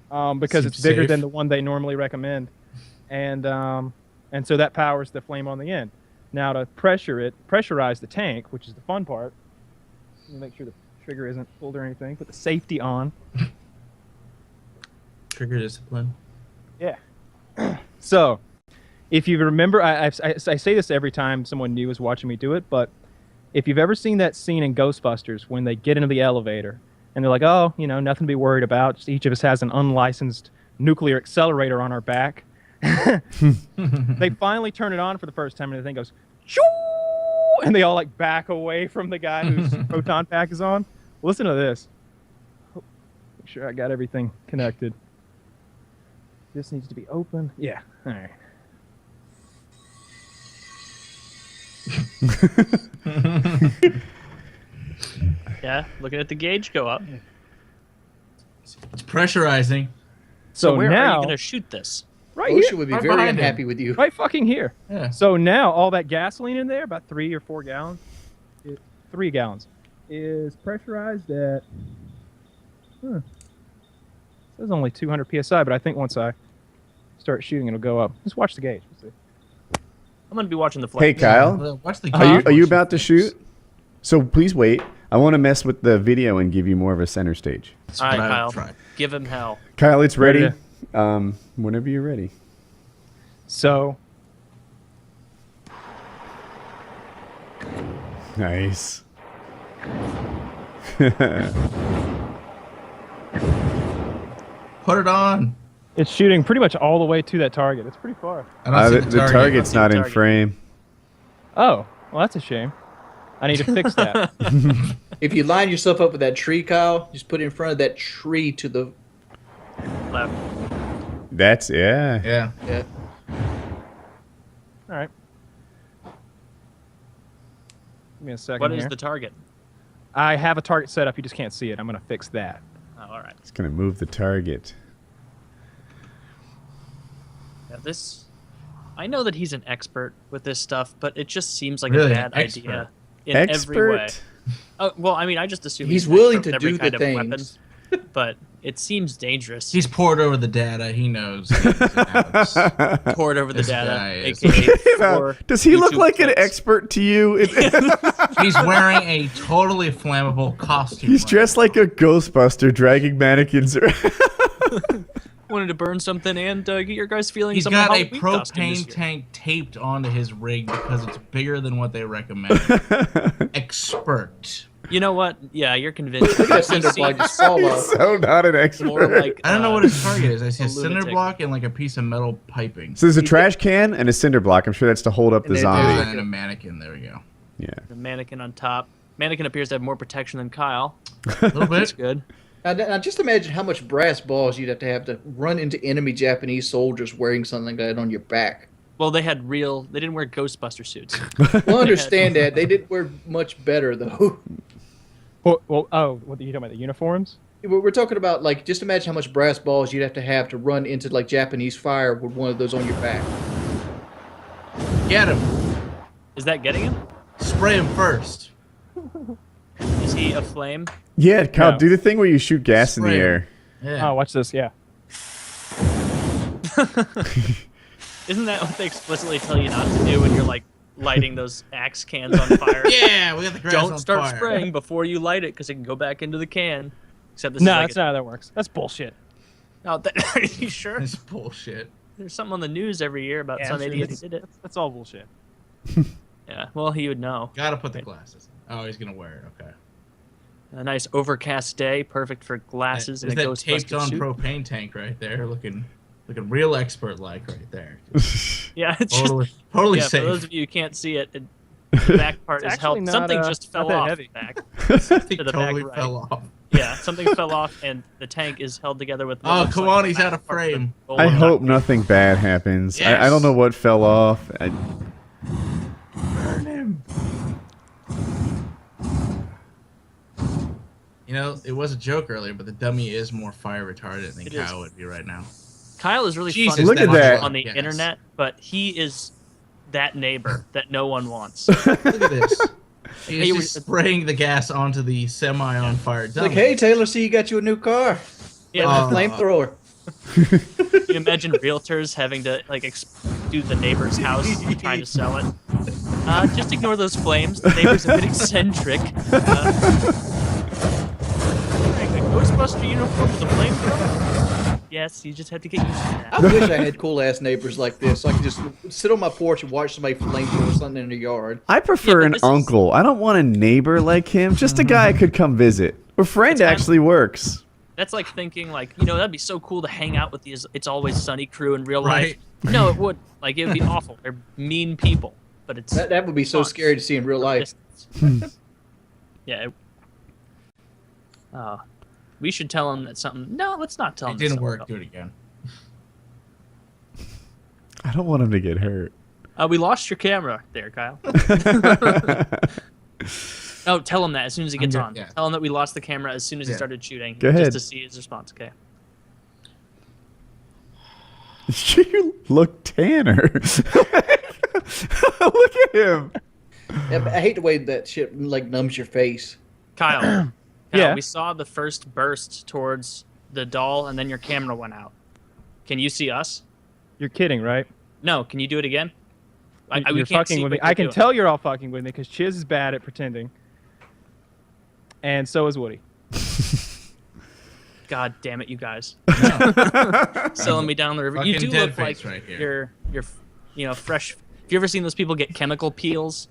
because it's bigger than the one they normally recommend, and so that powers the flame on the end. Now to pressurize the tank, which is the fun part. Make sure the trigger isn't pulled or anything. Put the safety on. Trigger discipline. Yeah. So, if you remember, I say this every time someone new is watching me do it, but if you've ever seen that scene in Ghostbusters when they get into the elevator and they're like, oh, nothing to be worried about. Just each of us has an unlicensed nuclear accelerator on our back. They finally turn it on for the first time and the thing goes, shoo! And they all like back away from the guy whose proton pack is on. Listen to this. Make sure I got everything connected. This needs to be open. Yeah. All right. Yeah, looking at the gauge go up. It's pressurizing. So where are now, you going to shoot this? Right Ocean here. would be very unhappy with you. Right fucking here. Yeah. So now all that gasoline in there, about 3 or 4 gallons, 3 gallons, is pressurized at. It says only 200 psi, but I think once I start shooting, it'll go up. Just watch the gauge. Let's see. I'm going to be watching the flame. Hey, Kyle. Watch the Are you about to shoot? So please wait. I want to mess with the video and give you more of a center stage. All right, Kyle. Give him hell. Kyle, it's ready. Whenever you're ready. So. Nice. Put it on. It's shooting pretty much all the way to that target. It's pretty far. I don't see the target's not in frame. Oh, well, that's a shame. I need to fix that. If you line yourself up with that tree, Kyle, just put it in front of that tree to the left. That's yeah. Yeah. Yeah. All right. Give me a second. What is here. the target? I have a target set up. You just can't see it. I'm gonna fix that. Oh, all right. It's gonna move the target. Yeah, this. I know that he's an expert with this stuff, but it just seems like Really, a bad expert. idea in every way. Expert? Oh, well, I mean, I just assume He's an willing expert to with every do the kind of weapon, things. but it seems dangerous. He's poured over the data. He knows. Poured over the This data, guy is- aka four Does he look YouTube like an clips. expert to you? He's wearing a totally flammable costume. He's dressed like a Ghostbuster dragging mannequins around. Wanted to burn something and get your guys' feelings. He's on my got a Halloween costume this propane year. tank taped onto his rig because it's bigger than what they recommend. Expert. You know what? Yeah, you're convinced. Look at that cinder block just fall off. So not an expert. More like, I don't know what his target is. I see a cinder lunatic. block and like a piece of metal piping. So there's a trash can and a cinder block. I'm sure that's to hold up the And then zombie. And a mannequin. There we go. Yeah. The mannequin on top. Mannequin appears to have more protection than Kyle. A little That's bit. good. Now, just imagine how much brass balls you'd have to run into enemy Japanese soldiers wearing something like that on your back. Well, they had real. They didn't wear Ghostbuster suits. Well, understand that. They did wear much better, though. Well, oh, what are you talking about? The uniforms? We're talking about, like, just imagine how much brass balls you'd have to run into, like, Japanese fire with one of those on your back. Get him. Is that getting him? Spray him first. Is he aflame? Yeah, Kyle, No. do the thing where you shoot gas in the Spray him. air. Yeah. Oh, watch this. Yeah. Isn't that what they explicitly tell you not to do when you're like lighting those axe cans on fire? Yeah, we got the grass Don't on start fire. spraying before you light it because it can go back into the can. Except this No, is like that's not how that works. That's bullshit. No, are you sure? That's bullshit. There's something on the news every year about Yeah, some I'm sure idiot who that's- did it. That's all bullshit. Yeah, well, he would know. Gotta put the glasses. Oh, he's gonna wear it. Okay. A nice overcast day, perfect for glasses There's and a that Ghostbuster taped on suit. propane tank right there, looking real expert like right there. Yeah, it's Totally, just totally yeah. safe. For those of you who can't see it, the back part It's is held. actually not, Something just not fell that off heavy. back Something to the totally back right. fell off. Yeah, something fell off, and the tank is held together with. what Oh, looks come like on, the he's back out of part the frame. bowl I of hope duct. nothing bad happens. I Yes. don't know what fell off. Burn him. You know, it was a joke earlier, but the dummy is more fire retardant than It is. Kyle would be right now. Kyle is really Jesus, fun Look to at watch that. on the Yes. internet, but he is that neighbor that no one wants. Look at this. He's Hey, just spraying the gas onto the semi-on-fire It's dummy. like, hey, Taylor, see you got you a new car. Yeah, Oh. Flamethrower. you imagine realtors having to like do the neighbor's house trying to sell it. Just ignore those flames. The neighbor's a bit eccentric. Wearing a Ghostbuster uniform with a flamethrower? Yes, you just have to get used to that. I wish I had cool ass neighbors like this, so I could just sit on my porch and watch somebody flamethrower something in the yard. I prefer Yeah, an but this uncle. I don't want a neighbor like him. Just a guy I could come visit. A friend actually works. That's like thinking like, that'd be so cool to hang out with these It's Always Sunny crew in real life. Right. No, it would. Like, it would be awful. They're mean people. But it's That would be so fun. scary to see in real life. Yeah. We should tell them that something. No, let's not tell It them. didn't work. Do it again. I don't want him to get hurt. We lost your camera there, Kyle. Oh, tell him that as soon as he gets good, on. yeah. Tell him that we lost the camera as soon as he Yeah. started shooting. Go ahead. Just to see his response. Okay. You look tanner. Look at him. Yeah, but I hate the way that shit like numbs your face. Kyle. Yeah. We saw the first burst towards the doll, and then your camera went out. Can you see us? You're kidding, right? No. Can you do it again? We You're can't fucking see with me. what you're I can doing. tell you're all fucking with me because Chiz is bad at pretending. And so is Woody. God damn it, you guys. Selling me down the river. You Fucking do dead look like face right here. you're fresh. Have you ever seen those people get chemical peels,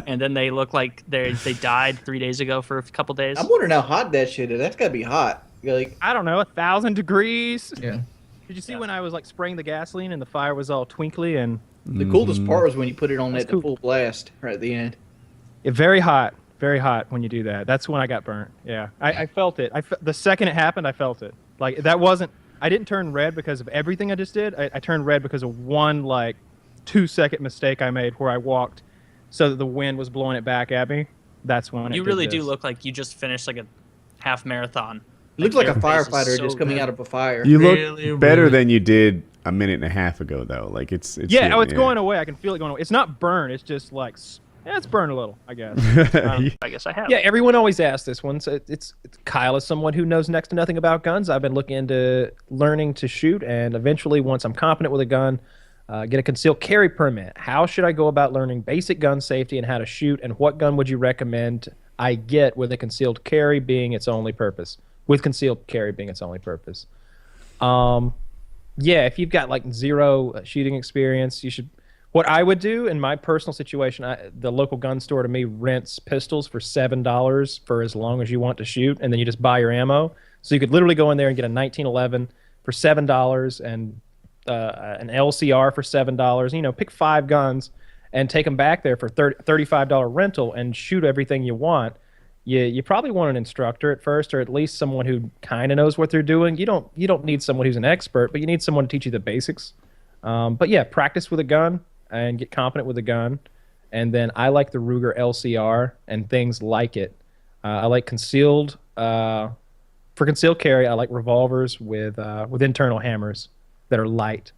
and then they look like they died 3 days ago for a couple days? I'm wondering how hot that shit is. That's gotta be hot. Like, I don't know, 1,000 degrees. Yeah. Did you see when I was like spraying the gasoline and the fire was all twinkly and the coolest part was when you put it on at the full blast right at the end. Very hot when you do that. That's when I got burnt. Yeah, I felt it. The second it happened, I felt it. Like that wasn't. I didn't turn red because of everything I just did. I turned red because of one like 2-second mistake I made where I walked so that the wind was blowing it back at me. That's when you really do look like you just finished like a half marathon. You look like a firefighter just coming out of a fire. You look better than you did a minute and a half ago, though. Like it's yeah. It's going away. I can feel it going away. It's not burn. It's just like it's burned a little, I guess. I guess I have. Yeah, everyone always asks this one. So it's Kyle is someone who knows next to nothing about guns. I've been looking into learning to shoot, and eventually, once I'm competent with a gun, get a concealed carry permit. How should I go about learning basic gun safety and how to shoot? And what gun would you recommend I get with a concealed carry being its only purpose? With concealed carry being its only purpose. Yeah, if you've got like zero shooting experience, you should. What I would do in my personal situation, the local gun store to me rents pistols for $7 for as long as you want to shoot, and then you just buy your ammo. So you could literally go in there and get a 1911 for $7 and an LCR for $7. You know, pick 5 guns and take them back there for $35 rental and shoot everything you want. You probably want an instructor at first, or at least someone who kind of knows what they're doing. You don't need someone who's an expert, but you need someone to teach you the basics. But yeah, practice with a gun and get competent with a gun. And then I like the Ruger LCR and things like it. I like concealed for concealed carry. I like revolvers with internal hammers that are light.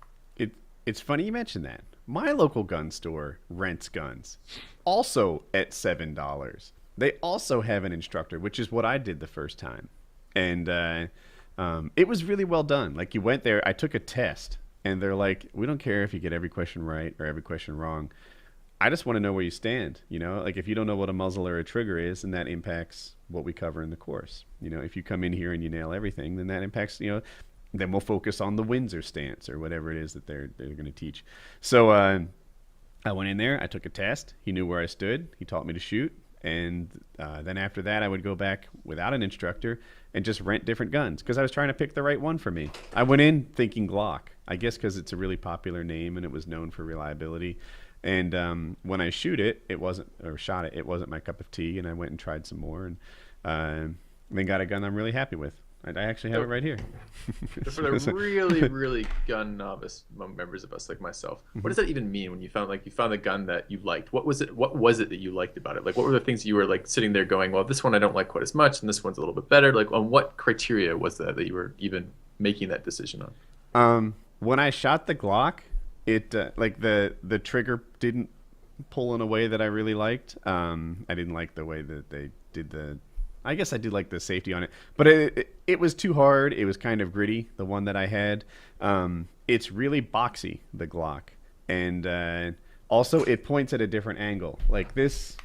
It's funny you mentioned that. My local gun store rents guns, also at $7. They also have an instructor, which is what I did the first time. And it was really well done. Like, you went there, I took a test, and they're like, we don't care if you get every question right or every question wrong. I just want to know where you stand. You know, like if you don't know what a muzzle or a trigger is, then that impacts what we cover in the course. You know, if you come in here and you nail everything, then that impacts, you know, then we'll focus on the Windsor stance or whatever it is that they're going to teach. So I went in there, I took a test. He knew where I stood. He taught me to shoot. And then after that, I would go back without an instructor and just rent different guns because I was trying to pick the right one for me. I went in thinking Glock, I guess because it's a really popular name and it was known for reliability. And when I shot it, it wasn't my cup of tea. And I went and tried some more and then got a gun I'm really happy with. I actually have it right here. For the really gun novice members of us like myself, what does that even mean when you found the gun that you liked? What was it that you liked about it? Like, what were the things you were like sitting there going, well, this one I don't like quite as much, and this one's a little bit better. Like, on what criteria was that you were even making that decision on? When I shot the Glock, it like the trigger didn't pull in a way that I really liked. I didn't like the way that they did the. I guess I did like the safety on it, but it was too hard. It was kind of gritty, the one that I had. It's really boxy, the Glock. And also it points at a different angle. Like this,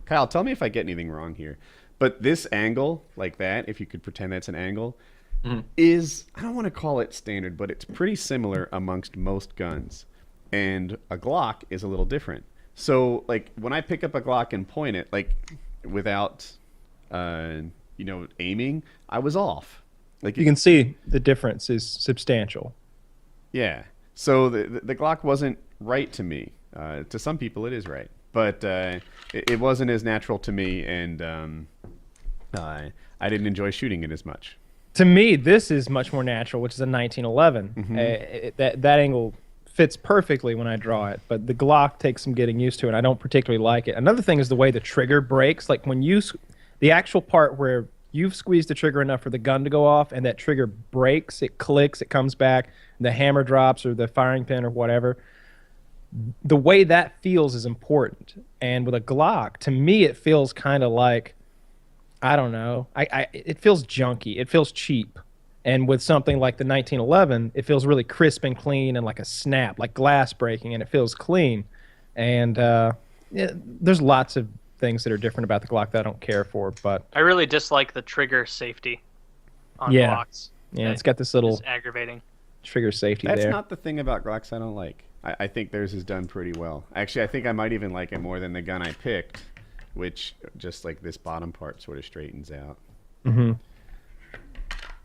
Kyle, tell me if I get anything wrong here. But this angle, like that, if you could pretend that's an angle, is, I don't want to call it standard, but it's pretty similar amongst most guns. And a Glock is a little different. So, like, when I pick up a Glock and point it, like, without... aiming, I was off. Like, you can see the difference is substantial. Yeah. So the Glock wasn't right to me. To some people, it is right, but it wasn't as natural to me, and I didn't enjoy shooting it as much. To me, this is much more natural, which is a 1911. That angle fits perfectly when I draw it, but the Glock takes some getting used to, and I don't particularly like it. Another thing is the way the trigger breaks. Like when you the actual part where you've squeezed the trigger enough for the gun to go off and that trigger breaks, it clicks, it comes back, the hammer drops or the firing pin or whatever. The way that feels is important. And with a Glock, to me, it feels kind of like, I don't know, it feels junky. It feels cheap. And with something like the 1911, it feels really crisp and clean and like a snap, like glass breaking, and it feels clean. And there's lots of things that are different about the Glock that I don't care for, but I really dislike the trigger safety on yeah. Glocks. Yeah, it's got this little aggravating. trigger safety That's there. not the thing about Glocks I don't like. I think theirs is done pretty well. Actually, I think I might even like it more than the gun I picked, which just like this bottom part sort of straightens out. Mm-hmm.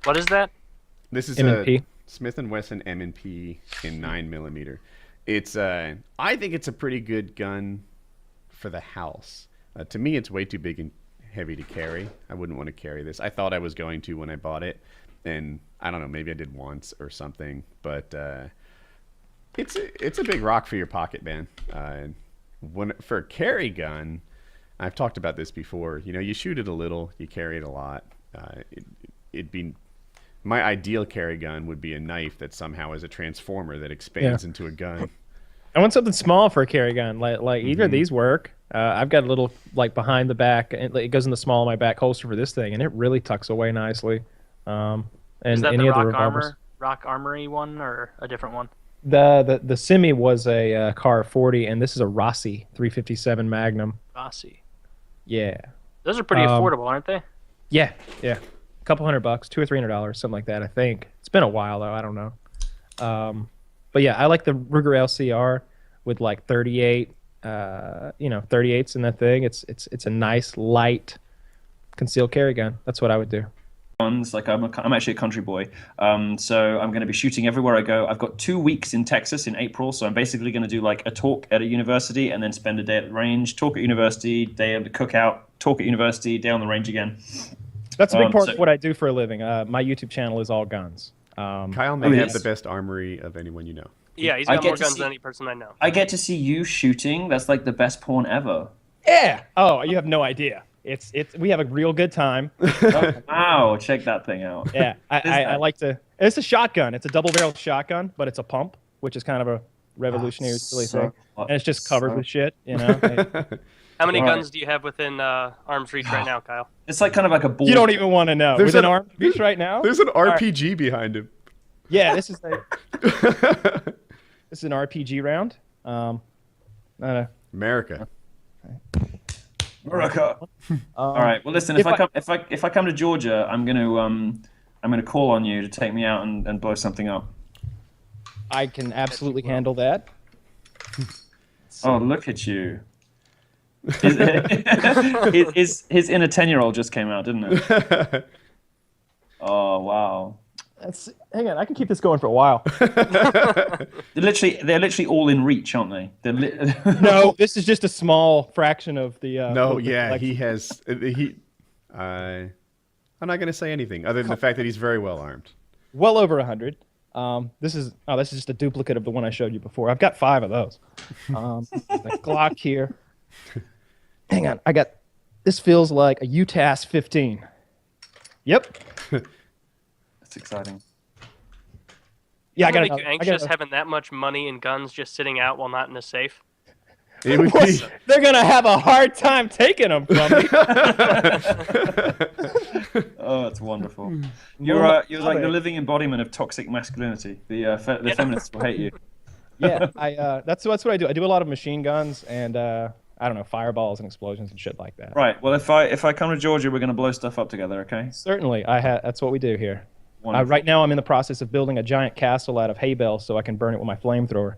What is that? This is M&P. a Smith & Wesson M&P in 9mm. It's I think it's a pretty good gun for the house. To me, it's way too big and heavy to carry. I wouldn't want to carry this. I thought I was going to when I bought it, and I don't know, maybe I did once or something, but it's a big rock for your pocket, man. For a carry gun, I've talked about this before. You know, you shoot it a little, you carry it a lot. It'd be my ideal carry gun would be a knife that somehow is a transformer that expands into a gun. I want something small for a carry gun. Like either of these work. I've got a little like behind the back. It goes in the small of my back holster for this thing, and it really tucks away nicely. And Is that any the of the Rock revolvers. Rock Armory one or a different one? The Simi was a Car 40, and this is a Rossi 357 Magnum. Rossi. Yeah. Those are pretty affordable, aren't they? Yeah. A couple $100, $200 or $300, something like that. I think it's been a while though. I don't know. But yeah, I like the Ruger LCR with like 38, 38s in that thing. It's a nice light concealed carry gun. That's what I would do. Like I'm actually a country boy, so I'm going to be shooting everywhere I go. I've got 2 weeks in Texas in April, so I'm basically going to do like a talk at a university and then spend a day at the range, talk at university, day at the cookout, talk at university, day on the range again. That's a big part of what I do for a living. My YouTube channel is all guns. Kyle may have the best armory of anyone you know. Yeah, he's got more guns than any person I know. I get to see you shooting. That's like the best porn ever. Yeah. Oh, you have no idea. It's we have a real good time. Wow, check that thing out. Yeah, I like to. It's a shotgun. It's a double-barreled shotgun, but it's a pump, which is kind of a revolutionary, silly thing. And it's just covered with shit, you know. How many guns do you have within arm's reach right now, Kyle? It's like kind of like a ball. You don't even want to know. There's Within an arm's reach right now. There's an RPG behind him. Yeah, this is this is an RPG round. America. America. All right. Well, listen. If I come to Georgia, I'm gonna call on you to take me out and blow something up. I can absolutely handle that. Oh, look at you. His inner 10-year-old just came out, didn't it? Oh wow. Hang on, I can keep this going for a while. They're literally all in reach, aren't they? No, this is just a small fraction of the. No, yeah, he has. I'm not going to say anything other than the fact that he's very well armed. Well over 100. This is just a duplicate of the one I showed you before. I've got 5 of those. The Glock here. Hang on, this feels like a UTAS 15. Yep. That's exciting. Yeah, Doesn't it make you anxious having that much money and guns just sitting out while not in a safe? It would be... They're gonna have a hard time taking them from me. Oh, that's wonderful. You're like the living embodiment of toxic masculinity. The feminists will hate you. Yeah, that's what I do. I do a lot of machine guns and I don't know, fireballs and explosions and shit like that. Right. Well, if I come to Georgia, we're gonna blow stuff up together. Okay. Certainly, that's what we do here. Right now, I'm in the process of building a giant castle out of hay bales so I can burn it with my flamethrower.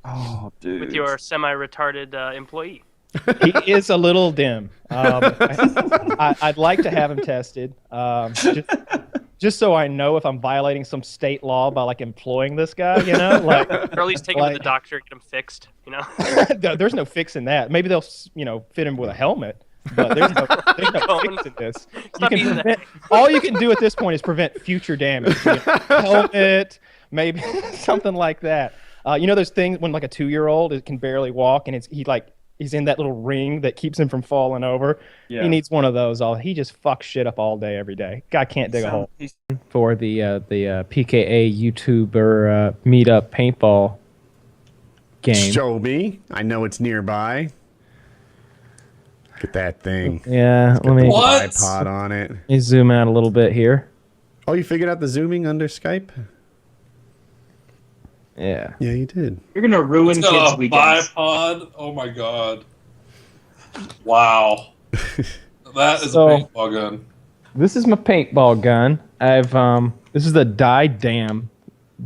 Oh, dude. With your semi-retarded employee. He is a little dim. I'd like to have him tested, just so I know if I'm violating some state law by like employing this guy. You know, like or at least take him to the doctor, get him fixed. You know. There's no fixing that. Maybe they'll fit him with a helmet. But there's no fixing this. All you can do at this point is prevent future damage. Helmet, maybe something like that. Those things when like a 2-year-old can barely walk and he's in that little ring that keeps him from falling over. Yeah. He needs one of those. He just fucks shit up all day, every day. Guy can't dig a hole. For the PKA YouTuber meetup paintball game. Show me. I know it's nearby. Look at that thing. Yeah, let me. Tripod on it. Let me zoom out a little bit here. Oh, you figured out the zooming under Skype? Yeah. Yeah, you did. You're gonna ruin It's kids' got a weekends. bipod. Oh my god! Wow, that is a paintball gun. This is my paintball gun. This is the Die Dam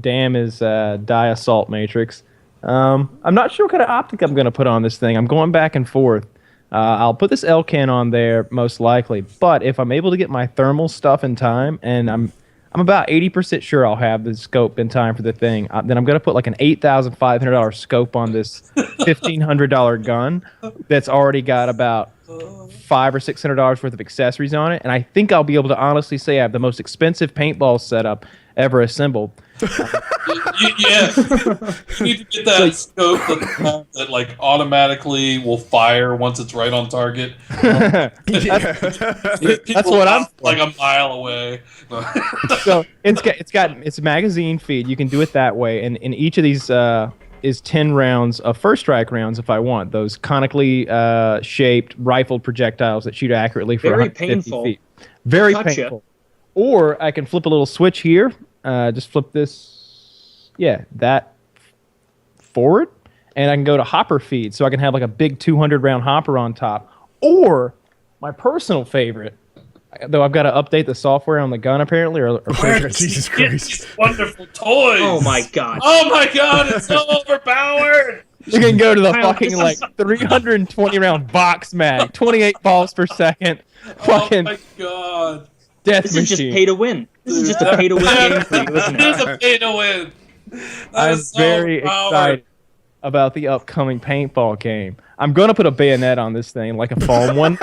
Dam is dye assault matrix. I'm not sure what kind of optic I'm going to put on this thing. I'm going back and forth. I'll put this Elcan on there most likely, but if I'm able to get my thermal stuff in time, and I'm about 80% sure I'll have the scope in time for the thing, then I'm going to put like an $8,500 scope on this $1,500 gun that's already got about $500 or $600 worth of accessories on it, and I think I'll be able to honestly say I have the most expensive paintball setup ever assembled. Yeah, you need to get that scope that like automatically will fire once it's right on target. That's what I'm like a mile away. So it's magazine feed. You can do it that way, and in each of these is 10 rounds of first strike rounds if I want those conically shaped rifled projectiles that shoot accurately for Very 150 painful. feet. Very Gotcha. painful. Or I can flip a little switch here. Just flip this, that forward, and I can go to hopper feed, so I can have like a big 200 round hopper on top. Or my personal favorite, though I've got to update the software on the gun apparently. Or Jesus Christ! Wonderful toys. Oh my god! Oh my god! It's so overpowered. You can go to the fucking like 320 round box mag, 28 balls per second. Fucking oh my god! Death This machine. is just pay to win. This is just a pay to win game for you, isn't It is it? a pay to win. I'm very excited about the upcoming paintball game. I'm gonna put a bayonet on this thing, like a foam one,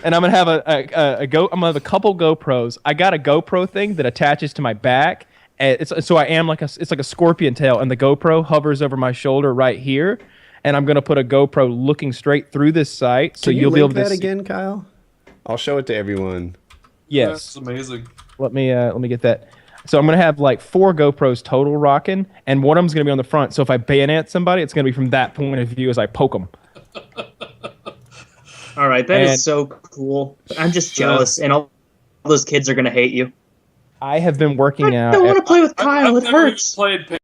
and I'm gonna have I'm gonna have a couple GoPros. I got a GoPro thing that attaches to my back, and so I am it's like a scorpion tail, and the GoPro hovers over my shoulder right here, and I'm gonna put a GoPro looking straight through this sight, so Can you you'll be able link to that see. again, Kyle? I'll show it to everyone. Yes, That's amazing. let me get that. So I'm gonna have like 4 GoPros total rocking, and one of them's gonna be on the front. So if I bayonet somebody, it's gonna be from that point of view as I poke them. All right, that is so cool. I'm just jealous, and all those kids are gonna hate you. I have been working out. I don't want to play with Kyle. I've It never even hurts. played